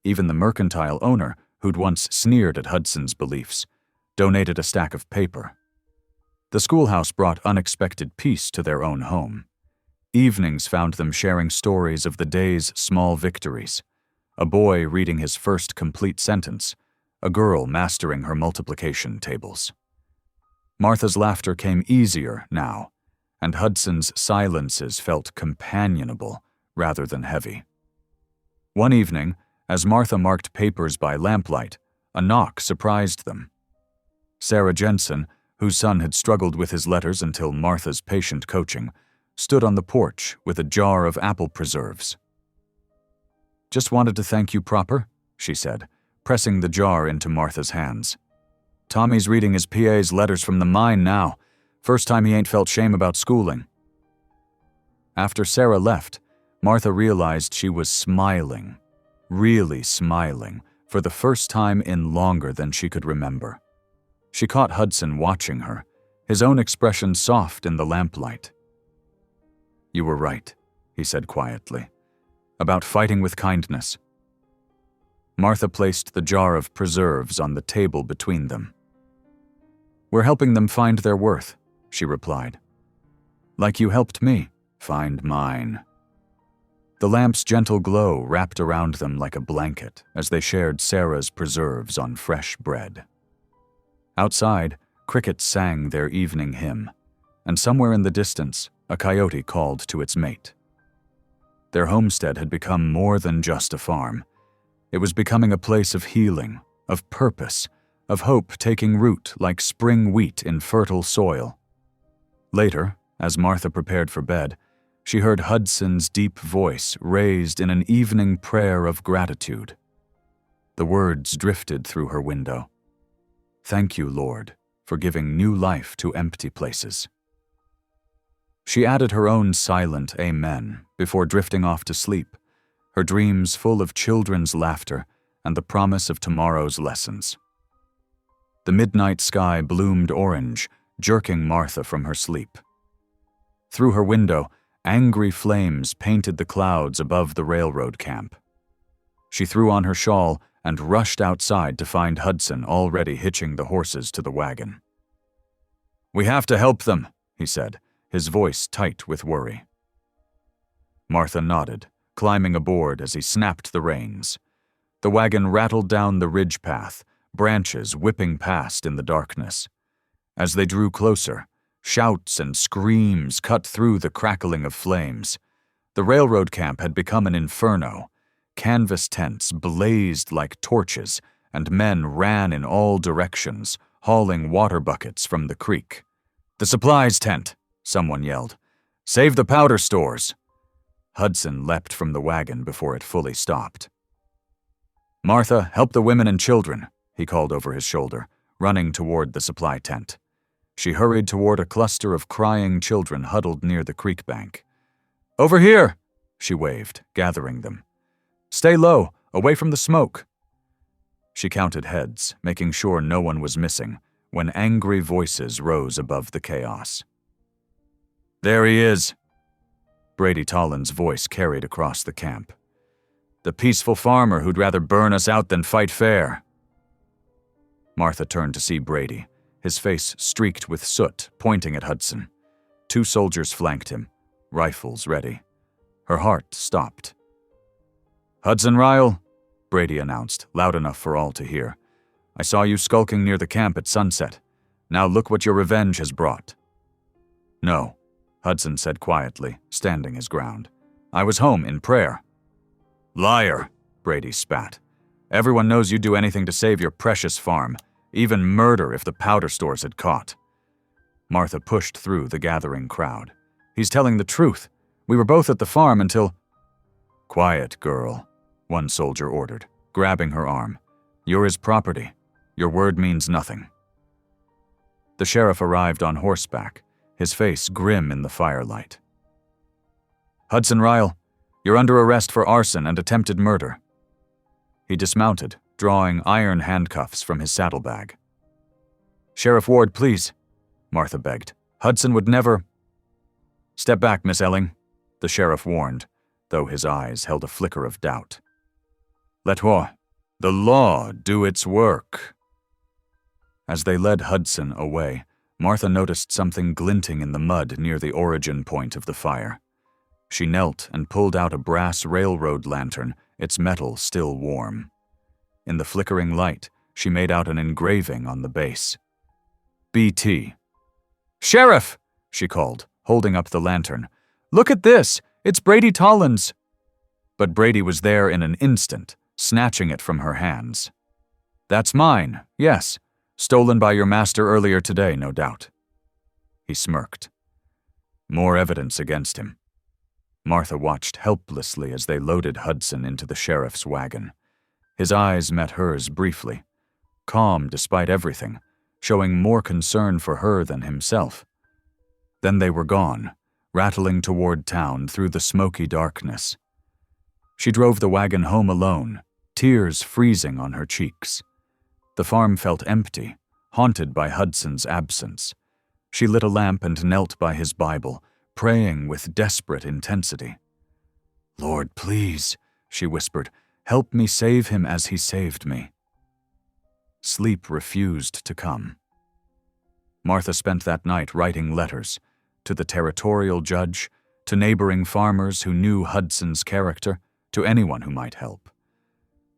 Even the mercantile owner, who'd once sneered at Hudson's beliefs, donated a stack of paper. The schoolhouse brought unexpected peace to their own home. Evenings found them sharing stories of the day's small victories. A boy reading his first complete sentence, a girl mastering her multiplication tables. Martha's laughter came easier now, and Hudson's silences felt companionable rather than heavy. One evening, as Martha marked papers by lamplight, a knock surprised them. Sarah Jensen, whose son had struggled with his letters until Martha's patient coaching, stood on the porch with a jar of apple preserves. "Just wanted to thank you proper," she said, pressing the jar into Martha's hands. "Tommy's reading his PA's letters from the mine now. First time he ain't felt shame about schooling." After Sarah left, Martha realized she was smiling, really smiling, for the first time in longer than she could remember. She caught Hudson watching her, his own expression soft in the lamplight. "You were right," he said quietly, "about fighting with kindness." Martha placed the jar of preserves on the table between them. "We're helping them find their worth," she replied. "Like you helped me find mine." The lamp's gentle glow wrapped around them like a blanket as they shared Sarah's preserves on fresh bread. Outside, crickets sang their evening hymn, and somewhere in the distance, a coyote called to its mate. Their homestead had become more than just a farm. It was becoming a place of healing, of purpose, of hope taking root like spring wheat in fertile soil. Later, as Martha prepared for bed, she heard Hudson's deep voice raised in an evening prayer of gratitude. The words drifted through her window. "Thank you, Lord, for giving new life to empty places." She added her own silent amen before drifting off to sleep, her dreams full of children's laughter and the promise of tomorrow's lessons. The midnight sky bloomed orange, jerking Martha from her sleep. Through her window, angry flames painted the clouds above the railroad camp. She threw on her shawl and rushed outside to find Hudson already hitching the horses to the wagon. "We have to help them," he said, his voice tight with worry. Martha nodded, climbing aboard as he snapped the reins. The wagon rattled down the ridge path, branches whipping past in the darkness. As they drew closer, shouts and screams cut through the crackling of flames. The railroad camp had become an inferno. Canvas tents blazed like torches, and men ran in all directions, hauling water buckets from the creek. "The supplies tent," someone yelled. "Save the powder stores." Hudson leapt from the wagon before it fully stopped. "Martha, help the women and children," he called over his shoulder, running toward the supply tent. She hurried toward a cluster of crying children huddled near the creek bank. "Over here," she waved, gathering them. "Stay low, away from the smoke." She counted heads, making sure no one was missing, when angry voices rose above the chaos. "There he is," Brady Tollin's voice carried across the camp. "The peaceful farmer who'd rather burn us out than fight fair." Martha turned to see Brady, his face streaked with soot, pointing at Hudson. 2 soldiers flanked him, rifles ready. Her heart stopped. "Hudson Ryle," Brady announced, loud enough for all to hear. I saw you skulking near the camp at sunset. Now look what your revenge has brought." "No," Hudson said quietly, standing his ground. "I was home in prayer." "Liar," Brady spat. "Everyone knows you'd do anything to save your precious farm, even murder if the powder stores had caught." Martha pushed through the gathering crowd. "He's telling the truth. We were both at the farm until—" "Quiet, girl," one soldier ordered, grabbing her arm. "You're his property. Your word means nothing." The sheriff arrived on horseback, his face grim in the firelight. "Hudson Ryle, you're under arrest for arson and attempted murder." He dismounted, drawing iron handcuffs from his saddlebag. "Sheriff Ward, please," Martha begged. "Hudson would never—" "Step back, Miss Elling," the sheriff warned, though his eyes held a flicker of doubt. "Let the law do its work." As they led Hudson away, Martha noticed something glinting in the mud near the origin point of the fire. She knelt and pulled out a brass railroad lantern, its metal still warm. In the flickering light, she made out an engraving on the base. "BT." "Sheriff!" she called, holding up the lantern. "Look at this! It's Brady Tollins!" But Brady was there in an instant, snatching it from her hands. "That's mine, yes. Stolen by your master earlier today, no doubt." He smirked. More evidence against him. Martha watched helplessly as they loaded Hudson into the sheriff's wagon. His eyes met hers briefly, calm despite everything, showing more concern for her than himself. Then they were gone, rattling toward town through the smoky darkness. She drove the wagon home alone, tears freezing on her cheeks. The farm felt empty, haunted by Hudson's absence. She lit a lamp and knelt by his Bible, praying with desperate intensity. "Lord, please," she whispered, "help me save him as he saved me." Sleep refused to come. Martha spent that night writing letters to the territorial judge, to neighboring farmers who knew Hudson's character, to anyone who might help.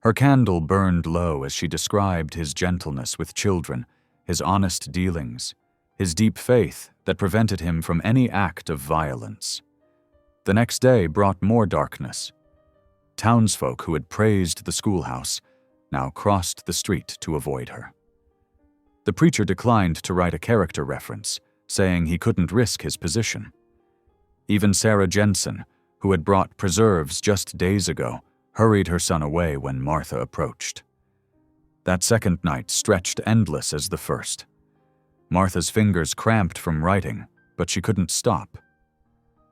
Her candle burned low as she described his gentleness with children, his honest dealings, his deep faith that prevented him from any act of violence. The next day brought more darkness. Townsfolk who had praised the schoolhouse now crossed the street to avoid her. The preacher declined to write a character reference, saying he couldn't risk his position. Even Sarah Jensen, who had brought preserves just days ago, hurried her son away when Martha approached. That second night stretched endless as the first. Martha's fingers cramped from writing, but she couldn't stop.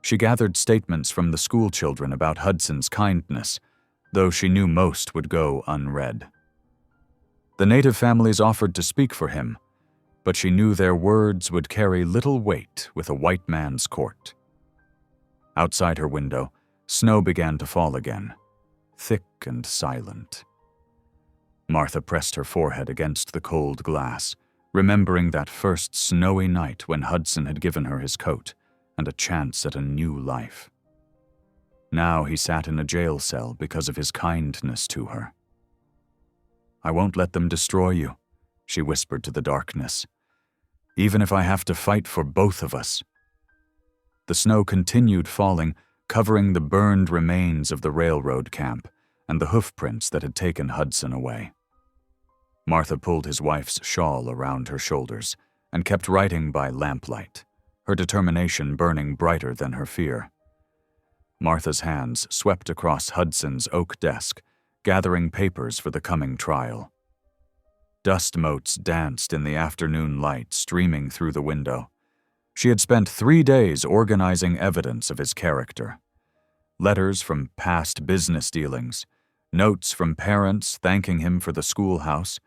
She gathered statements from the school children about Hudson's kindness, though she knew most would go unread. The native families offered to speak for him, but she knew their words would carry little weight with a white man's court. Outside her window, snow began to fall again, thick and silent. Martha pressed her forehead against the cold glass, remembering that first snowy night when Hudson had given her his coat and a chance at a new life. Now he sat in a jail cell because of his kindness to her. "I won't let them destroy you," she whispered to the darkness, "even if I have to fight for both of us." The snow continued falling, covering the burned remains of the railroad camp and the hoofprints that had taken Hudson away. Martha pulled his wife's shawl around her shoulders and kept writing by lamplight, her determination burning brighter than her fear. Martha's hands swept across Hudson's oak desk, gathering papers for the coming trial. Dust motes danced in the afternoon light streaming through the window. She had spent 3 days organizing evidence of his character. Letters from past business dealings, notes from parents thanking him for the schoolhouse,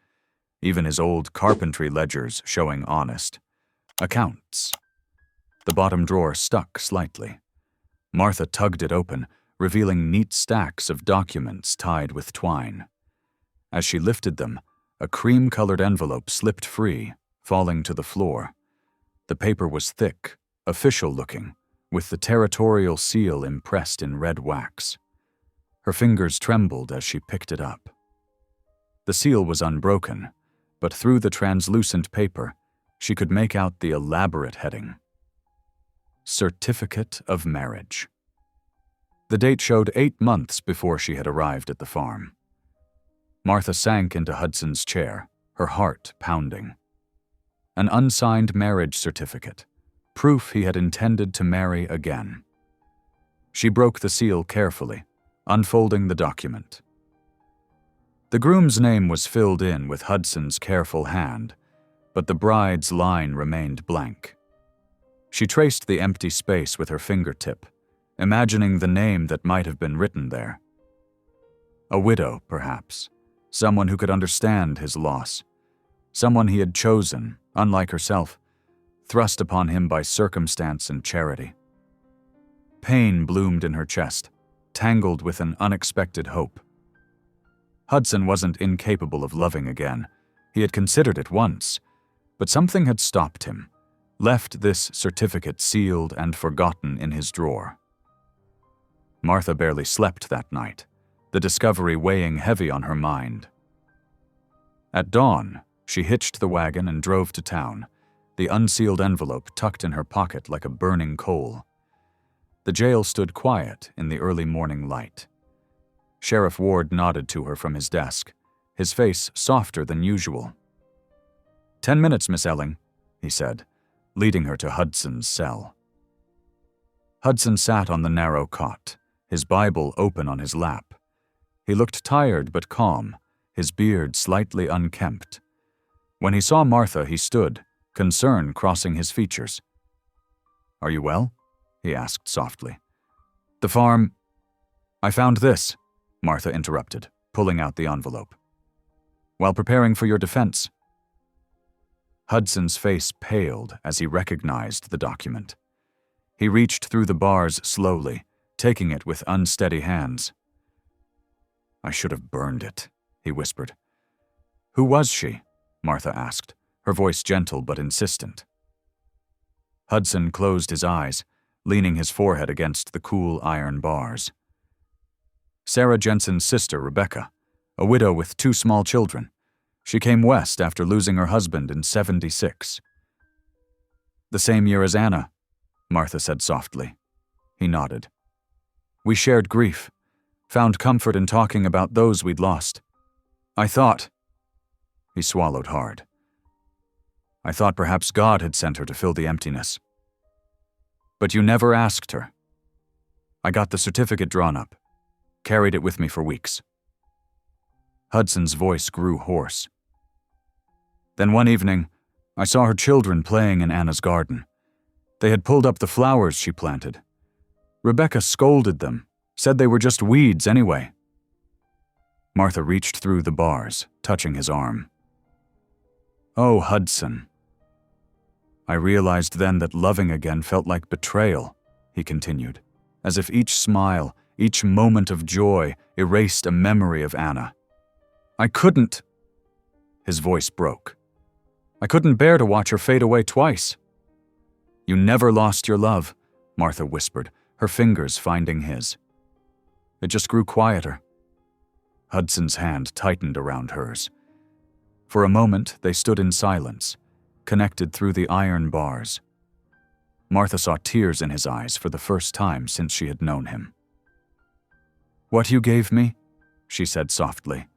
even his old carpentry ledgers showing honest. Accounts. The bottom drawer stuck slightly. Martha tugged it open, revealing neat stacks of documents tied with twine. As she lifted them, a cream-colored envelope slipped free, falling to the floor. The paper was thick, official-looking, with the territorial seal impressed in red wax. Her fingers trembled as she picked it up. The seal was unbroken, but through the translucent paper, she could make out the elaborate heading. Certificate of Marriage. The date showed 8 months before she had arrived at the farm. Martha sank into Hudson's chair, her heart pounding. An unsigned marriage certificate, proof he had intended to marry again. She broke the seal carefully, unfolding the document. The groom's name was filled in with Hudson's careful hand, but the bride's line remained blank. She traced the empty space with her fingertip, imagining the name that might have been written there. A widow, perhaps, someone who could understand his loss, someone he had chosen, unlike herself, thrust upon him by circumstance and charity. Pain bloomed in her chest, tangled with an unexpected hope. Hudson wasn't incapable of loving again. He had considered it once, but something had stopped him, left this certificate sealed and forgotten in his drawer. Martha barely slept that night, the discovery weighing heavy on her mind. At dawn, she hitched the wagon and drove to town, the unsealed envelope tucked in her pocket like a burning coal. The jail stood quiet in the early morning light. Sheriff Ward nodded to her from his desk, his face softer than usual. 10 minutes, Miss Elling, he said, leading her to Hudson's cell. Hudson sat on the narrow cot, his Bible open on his lap. He looked tired but calm, his beard slightly unkempt. When he saw Martha, he stood, concern crossing his features. "Are you well?" he asked softly. "The farm—" "I found this," Martha interrupted, pulling out the envelope. "While preparing for your defense." Hudson's face paled as he recognized the document. He reached through the bars slowly, taking it with unsteady hands. "I should have burned it," he whispered. "Who was she?" Martha asked, her voice gentle but insistent. Hudson closed his eyes, leaning his forehead against the cool iron bars. "Sarah Jensen's sister, Rebecca, a widow with 2 small children. She came west after losing her husband in '76. "The same year as Anna," Martha said softly. He nodded. "We shared grief, found comfort in talking about those we'd lost. I thought—" He swallowed hard. "I thought perhaps God had sent her to fill the emptiness. But you never asked her. I got the certificate drawn up, carried it with me for weeks." Hudson's voice grew hoarse. "Then one evening, I saw her children playing in Anna's garden. They had pulled up the flowers she planted. Rebecca scolded them, said they were just weeds anyway." Martha reached through the bars, touching his arm. "Oh, Hudson." "I realized then that loving again felt like betrayal," he continued, as if each smile, each moment of joy erased a memory of Anna. "I couldn't—" His voice broke. "I couldn't bear to watch her fade away twice." "You never lost your love," Martha whispered, her fingers finding his. "It just grew quieter." Hudson's hand tightened around hers. For a moment, they stood in silence, connected through the iron bars. Martha saw tears in his eyes for the first time since she had known him. "What you gave me," she said softly.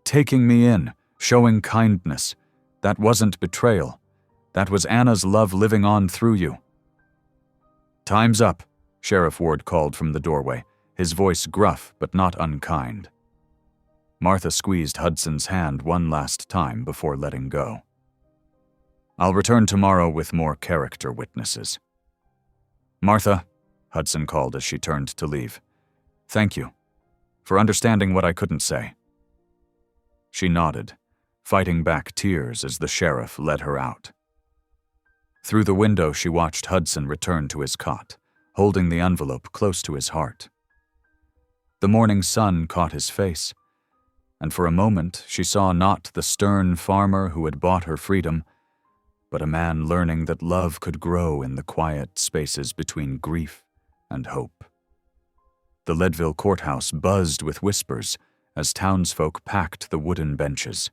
"Taking me in, showing kindness. That wasn't betrayal. That was Anna's love living on through you." "Time's up," Sheriff Ward called from the doorway, his voice gruff but not unkind. Martha squeezed Hudson's hand one last time before letting go. "I'll return tomorrow with more character witnesses." "Martha," Hudson called as she turned to leave. "Thank you for understanding what I couldn't say." She nodded, fighting back tears as the sheriff led her out. Through the window, she watched Hudson return to his cot, holding the envelope close to his heart. The morning sun caught his face, and for a moment she saw not the stern farmer who had bought her freedom, but a man learning that love could grow in the quiet spaces between grief and hope. The Leadville courthouse buzzed with whispers as townsfolk packed the wooden benches.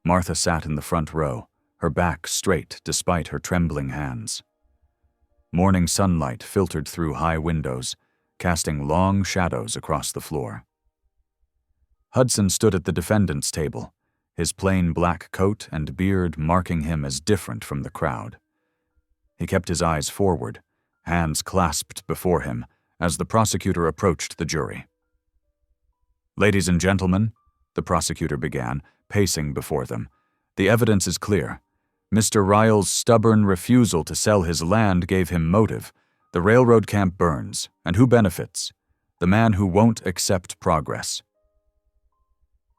Martha sat in the front row, her back straight despite her trembling hands. Morning sunlight filtered through high windows, casting long shadows across the floor. Hudson stood at the defendant's table, his plain black coat and beard marking him as different from the crowd. He kept his eyes forward, hands clasped before him, as the prosecutor approached the jury. "Ladies and gentlemen," the prosecutor began, pacing before them, "the evidence is clear. Mr. Ryle's stubborn refusal to sell his land gave him motive. The railroad camp burns, and who benefits? The man who won't accept progress."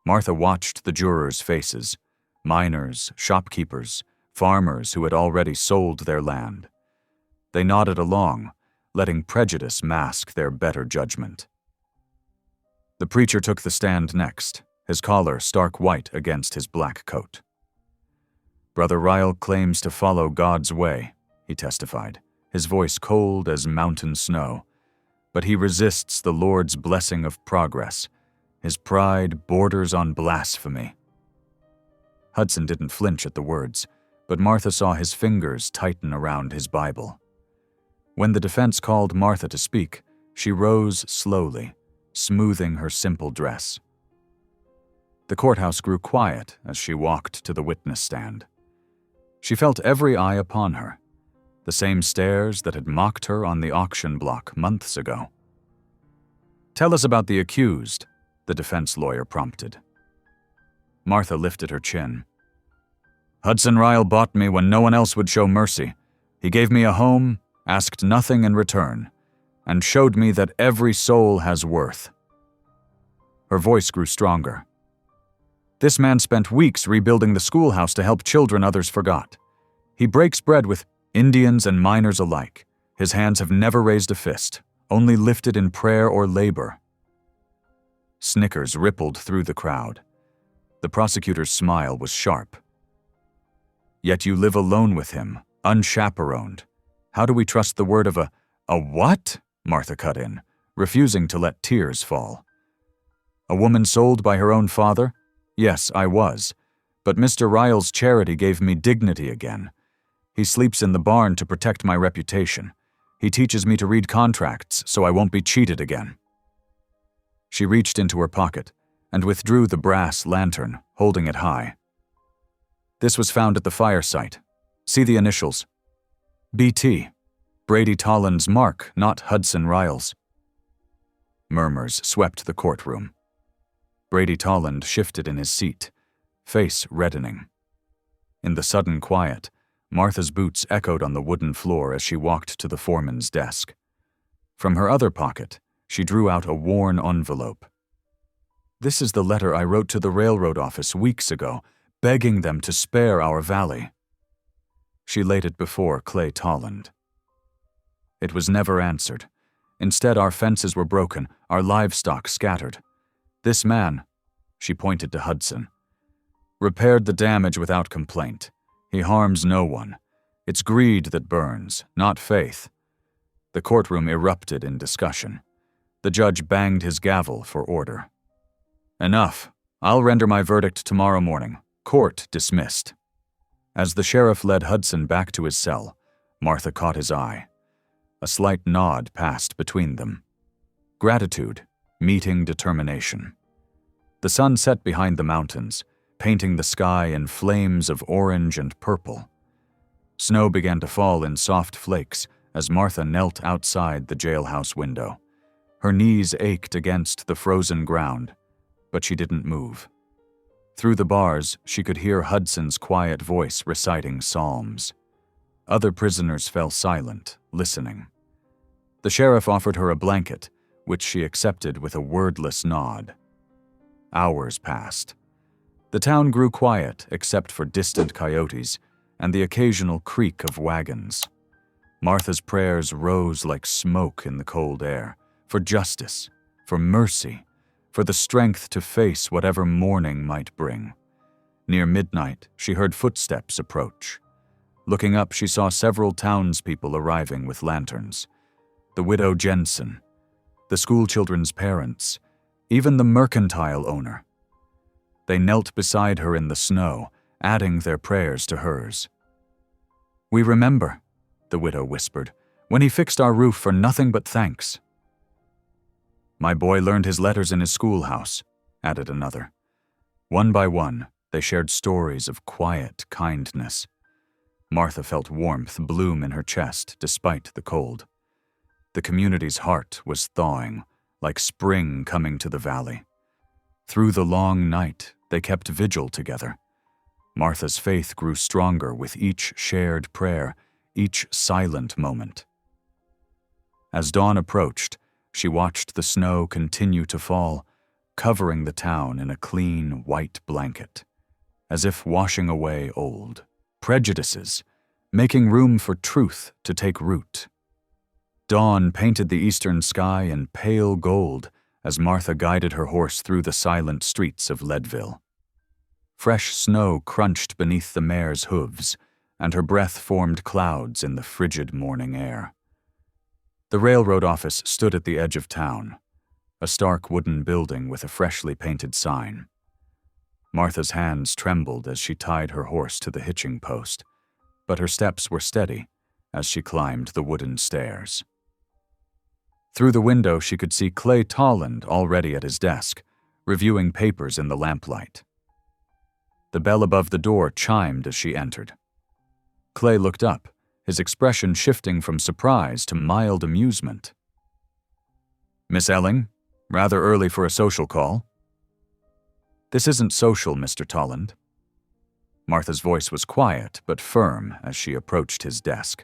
Martha watched the jurors' faces, miners, shopkeepers, farmers who had already sold their land. They nodded along, letting prejudice mask their better judgment. The preacher took the stand next, his collar stark white against his black coat. "Brother Ryle claims to follow God's way," he testified, his voice cold as mountain snow. "But he resists the Lord's blessing of progress. His pride borders on blasphemy." Hudson didn't flinch at the words, but Martha saw his fingers tighten around his Bible. When the defense called Martha to speak, she rose slowly, smoothing her simple dress. The courthouse grew quiet as she walked to the witness stand. She felt every eye upon her, the same stares that had mocked her on the auction block months ago. "Tell us about the accused," the defense lawyer prompted. Martha lifted her chin. "Hudson Ryle bought me when no one else would show mercy. He gave me a home, asked nothing in return, and showed me that every soul has worth." Her voice grew stronger. "This man spent weeks rebuilding the schoolhouse to help children others forgot. He breaks bread with Indians and miners alike. His hands have never raised a fist, only lifted in prayer or labor." Snickers rippled through the crowd. The prosecutor's smile was sharp. "Yet you live alone with him, unchaperoned. How do we trust the word of a what?" Martha cut in, refusing to let tears fall. "A woman sold by her own father? Yes, I was. But Mr. Ryle's charity gave me dignity again. He sleeps in the barn to protect my reputation. He teaches me to read contracts so I won't be cheated again." She reached into her pocket and withdrew the brass lantern, holding it high. "This was found at the fire site. See the initials. BT. Brady Tolland's mark, not Hudson Ryle's." Murmurs swept the courtroom. Brady Tolland shifted in his seat, face reddening. In the sudden quiet, Martha's boots echoed on the wooden floor as she walked to the foreman's desk. From her other pocket, she drew out a worn envelope. "This is the letter I wrote to the railroad office weeks ago, begging them to spare our valley." She laid it before Clay Tolland. "It was never answered. Instead, our fences were broken, our livestock scattered. This man," she pointed to Hudson, "repaired the damage without complaint. He harms no one. It's greed that burns, not faith." The courtroom erupted in discussion. The judge banged his gavel for order. "Enough. I'll render my verdict tomorrow morning. Court dismissed." As the sheriff led Hudson back to his cell, Martha caught his eye. A slight nod passed between them. Gratitude, meeting determination. The sun set behind the mountains, painting the sky in flames of orange and purple. Snow began to fall in soft flakes as Martha knelt outside the jailhouse window. Her knees ached against the frozen ground, but she didn't move. Through the bars, she could hear Hudson's quiet voice reciting psalms. Other prisoners fell silent, listening. The sheriff offered her a blanket, which she accepted with a wordless nod. Hours passed. The town grew quiet except for distant coyotes and the occasional creak of wagons. Martha's prayers rose like smoke in the cold air, for justice, for mercy, for the strength to face whatever morning might bring. Near midnight, she heard footsteps approach. Looking up, she saw several townspeople arriving with lanterns. The widow Jensen, the schoolchildren's parents, even the mercantile owner. They knelt beside her in the snow, adding their prayers to hers. "We remember," the widow whispered, "when he fixed our roof for nothing but thanks." "My boy learned his letters in his schoolhouse," added another. One by one, they shared stories of quiet kindness. Martha felt warmth bloom in her chest despite the cold. The community's heart was thawing, like spring coming to the valley. Through the long night, they kept vigil together. Martha's faith grew stronger with each shared prayer, each silent moment. As dawn approached, she watched the snow continue to fall, covering the town in a clean, white blanket, as if washing away old prejudices, making room for truth to take root. Dawn painted the eastern sky in pale gold as Martha guided her horse through the silent streets of Leadville. Fresh snow crunched beneath the mare's hooves, and her breath formed clouds in the frigid morning air. The railroad office stood at the edge of town, a stark wooden building with a freshly painted sign. Martha's hands trembled as she tied her horse to the hitching post, but her steps were steady as she climbed the wooden stairs. Through the window, she could see Clay Tolland already at his desk, reviewing papers in the lamplight. The bell above the door chimed as she entered. Clay looked up, his expression shifting from surprise to mild amusement. "Miss Elling, rather early for a social call." "This isn't social, Mr. Tolland." Martha's voice was quiet but firm as she approached his desk.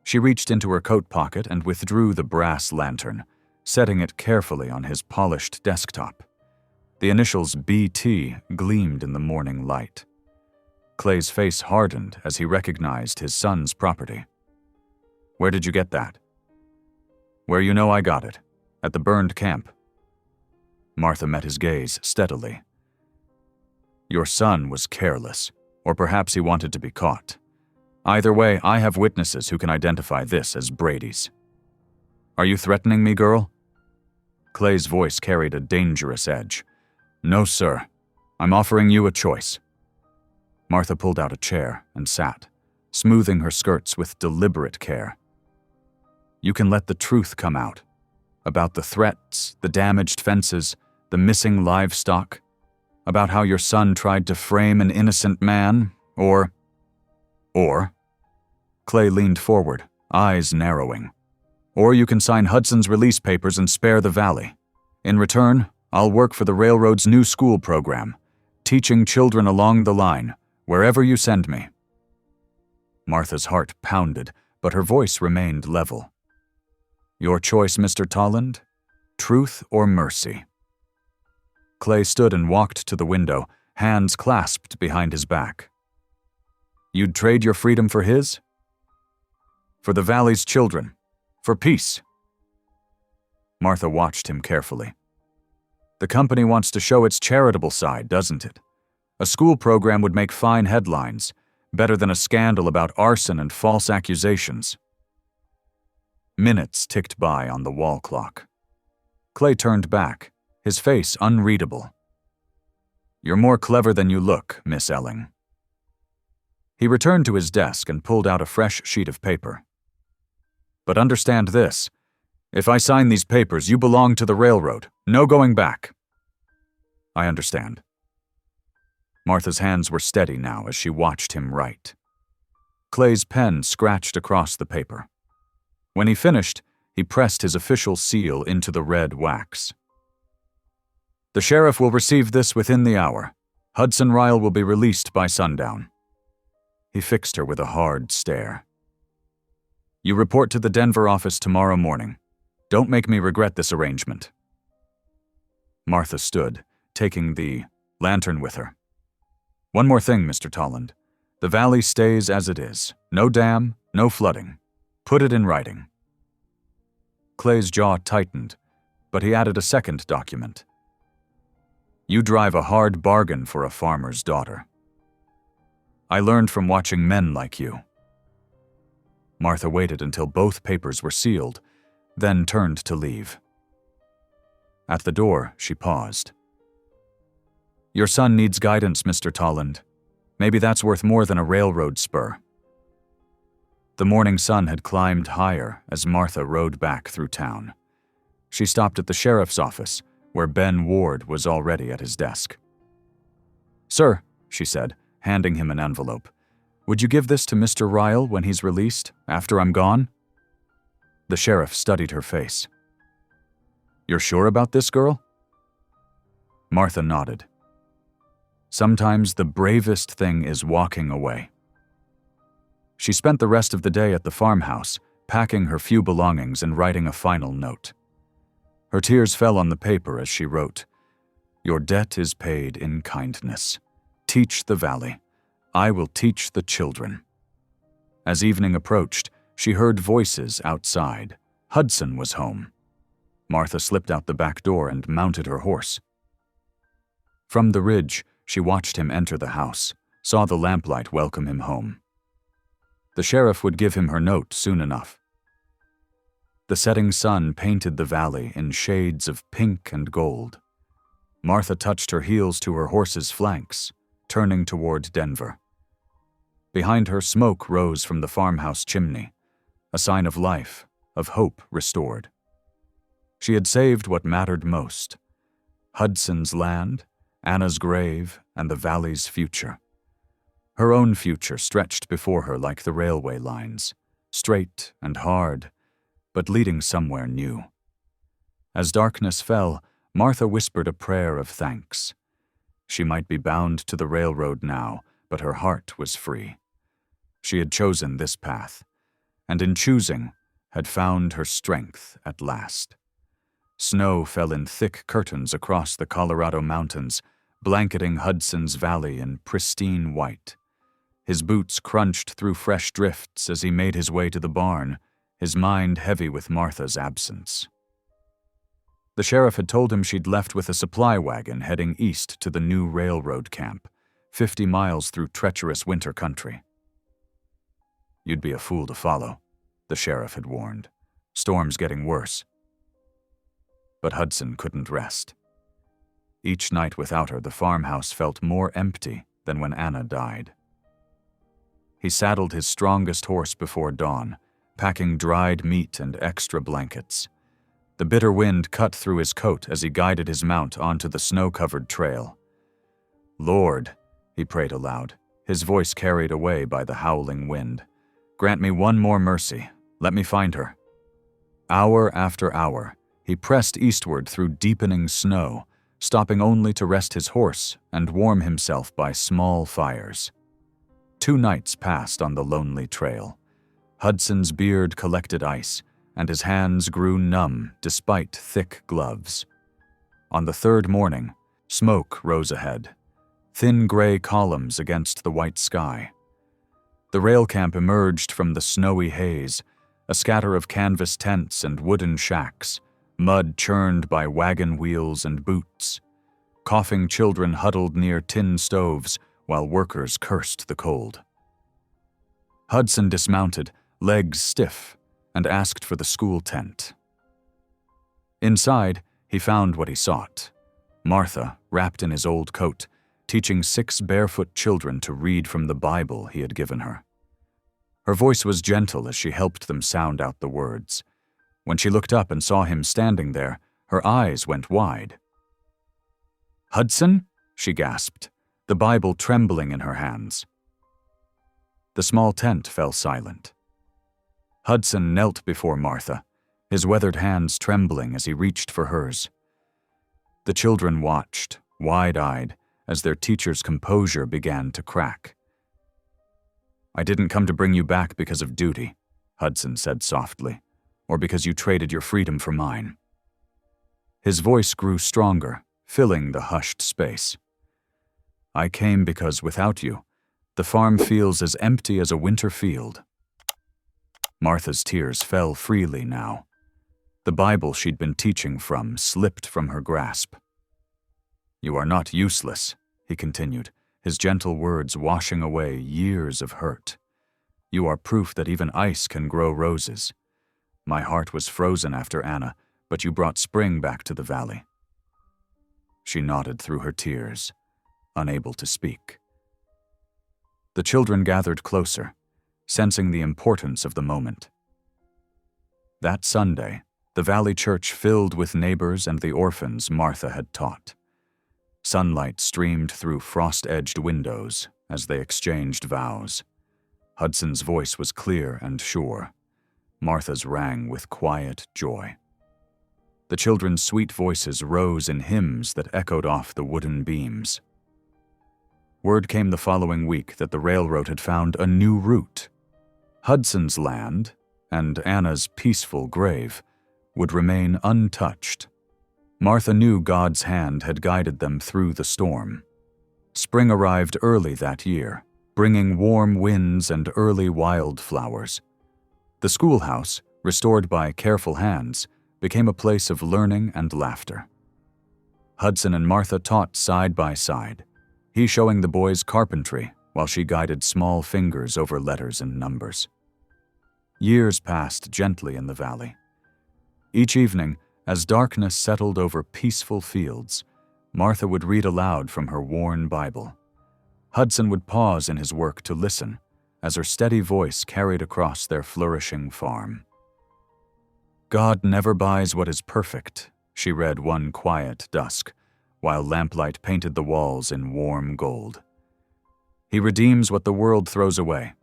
She reached into her coat pocket and withdrew the brass lantern, setting it carefully on his polished desktop. The initials BT gleamed in the morning light. Clay's face hardened as he recognized his son's property. "Where did you get that?" "Where you know I got it, at the burned camp." Martha met his gaze steadily. "Your son was careless, or perhaps he wanted to be caught. Either way, I have witnesses who can identify this as Brady's." "Are you threatening me, girl?" Clay's voice carried a dangerous edge. "No, sir. I'm offering you a choice." Martha pulled out a chair and sat, smoothing her skirts with deliberate care. "You can let the truth come out. About the threats, the damaged fences, the missing livestock. About how your son tried to frame an innocent man, or... Clay leaned forward, eyes narrowing. "Or you can sign Hudson's release papers and spare the valley. In return, I'll work for the railroad's new school program, teaching children along the line, wherever you send me." Martha's heart pounded, but her voice remained level. "Your choice, Mr. Tolland? Truth or mercy?" Clay stood and walked to the window, hands clasped behind his back. "You'd trade your freedom for his?" "For the valley's children. For peace." Martha watched him carefully. "The company wants to show its charitable side, doesn't it? A school program would make fine headlines, better than a scandal about arson and false accusations." Minutes ticked by on the wall clock. Clay turned back, his face unreadable. "You're more clever than you look, Miss Elling." He returned to his desk and pulled out a fresh sheet of paper. "But understand this. If I sign these papers, you belong to the railroad. No going back." "I understand." Martha's hands were steady now as she watched him write. Clay's pen scratched across the paper. When he finished, he pressed his official seal into the red wax. "The sheriff will receive this within the hour. Hudson Ryle will be released by sundown." He fixed her with a hard stare. "You report to the Denver office tomorrow morning. Don't make me regret this arrangement." Martha stood, taking the lantern with her. "One more thing, Mr. Tolland. The valley stays as it is. No dam, no flooding. Put it in writing." Clay's jaw tightened, but he added a second document. "You drive a hard bargain for a farmer's daughter. I learned from watching men like you." Martha waited until both papers were sealed, then turned to leave. At the door, she paused. Your son needs guidance, Mr. Tolland. Maybe that's worth more than a railroad spur." The morning sun had climbed higher as Martha rode back through town. She stopped at the sheriff's office, where Ben Ward was already at his desk. "Sir," she said, handing him an envelope, "would you give this to Mr. Ryle when he's released, after I'm gone?" The sheriff studied her face. "You're sure about this, girl?" Martha nodded. Sometimes the bravest thing is walking away. She spent the rest of the day at the farmhouse, packing her few belongings and writing a final note. Her tears fell on the paper as she wrote, "Your debt is paid in kindness. Teach the valley. I will teach the children." As evening approached, she heard voices outside. Hudson was home. Martha slipped out the back door and mounted her horse. From the ridge, she watched him enter the house, saw the lamplight welcome him home. The sheriff would give him her note soon enough. The setting sun painted the valley in shades of pink and gold. Martha touched her heels to her horse's flanks, turning toward Denver. Behind her, smoke rose from the farmhouse chimney, a sign of life, of hope restored. She had saved what mattered most: Hudson's land, Anna's grave, and the valley's future. Her own future stretched before her like the railway lines, straight and hard, but leading somewhere new. As darkness fell, Martha whispered a prayer of thanks. She might be bound to the railroad now, but her heart was free. She had chosen this path, and in choosing, had found her strength at last. Snow fell in thick curtains across the Colorado mountains, blanketing Hudson's valley in pristine white. His boots crunched through fresh drifts as he made his way to the barn, his mind heavy with Martha's absence. The sheriff had told him she'd left with a supply wagon heading east to the new railroad camp, 50 miles through treacherous winter country. "You'd be a fool to follow," the sheriff had warned. "Storm's getting worse." But Hudson couldn't rest. Each night without her, the farmhouse felt more empty than when Anna died. He saddled his strongest horse before dawn, packing dried meat and extra blankets. The bitter wind cut through his coat as he guided his mount onto the snow-covered trail. "Lord," he prayed aloud, his voice carried away by the howling wind, "grant me one more mercy. Let me find her." Hour after hour, he pressed eastward through deepening snow, stopping only to rest his horse and warm himself by small fires. 2 nights passed on the lonely trail. Hudson's beard collected ice, and his hands grew numb despite thick gloves. On the 3rd morning, smoke rose ahead, thin gray columns against the white sky. The rail camp emerged from the snowy haze, a scatter of canvas tents and wooden shacks, mud churned by wagon wheels and boots. Coughing children huddled near tin stoves while workers cursed the cold. Hudson dismounted, legs stiff, and asked for the school tent. Inside, he found what he sought: Martha, wrapped in his old coat, teaching 6 barefoot children to read from the Bible he had given her. Her voice was gentle as she helped them sound out the words. When she looked up and saw him standing there, her eyes went wide. "Hudson?" she gasped, the Bible trembling in her hands. The small tent fell silent. Hudson knelt before Martha, his weathered hands trembling as he reached for hers. The children watched, wide-eyed, as their teacher's composure began to crack. "I didn't come to bring you back because of duty," Hudson said softly, "or because you traded your freedom for mine." His voice grew stronger, filling the hushed space. "I came because without you, the farm feels as empty as a winter field." Martha's tears fell freely now. The Bible she'd been teaching from slipped from her grasp. "You are not useless," he continued, his gentle words washing away years of hurt. "You are proof that even ice can grow roses. My heart was frozen after Anna, but you brought spring back to the valley." She nodded through her tears. unable to speak. The children gathered closer, sensing the importance of the moment. That Sunday, the Valley Church filled with neighbors and the orphans Martha had taught. Sunlight streamed through frost-edged windows as they exchanged vows. Hudson's voice was clear and sure. Martha's rang with quiet joy. The children's sweet voices rose in hymns that echoed off the wooden beams. Word came the following week that the railroad had found a new route. Hudson's land, and Anna's peaceful grave, would remain untouched. Martha knew God's hand had guided them through the storm. Spring arrived early that year, bringing warm winds and early wildflowers. The schoolhouse, restored by careful hands, became a place of learning and laughter. Hudson and Martha taught side by side, he showing the boys carpentry while she guided small fingers over letters and numbers. Years passed gently in the valley. Each evening, as darkness settled over peaceful fields, Martha would read aloud from her worn Bible. Hudson would pause in his work to listen as her steady voice carried across their flourishing farm. God never buys what is perfect, she read one quiet dusk, while lamplight painted the walls in warm gold. He redeems what the world throws away.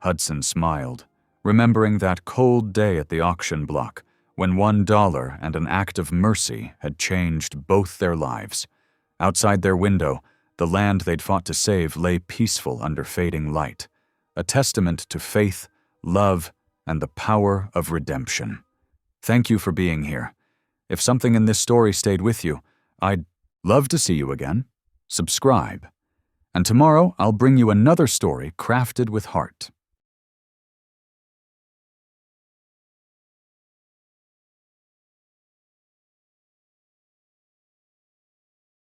Hudson smiled, remembering that cold day at the auction block when $1 and an act of mercy had changed both their lives. Outside their window, the land they'd fought to save lay peaceful under fading light, a testament to faith, love, and the power of redemption. Thank you for being here. If something in this story stayed with you, I'd love to see you again. Subscribe. And tomorrow I'll bring you another story crafted with heart.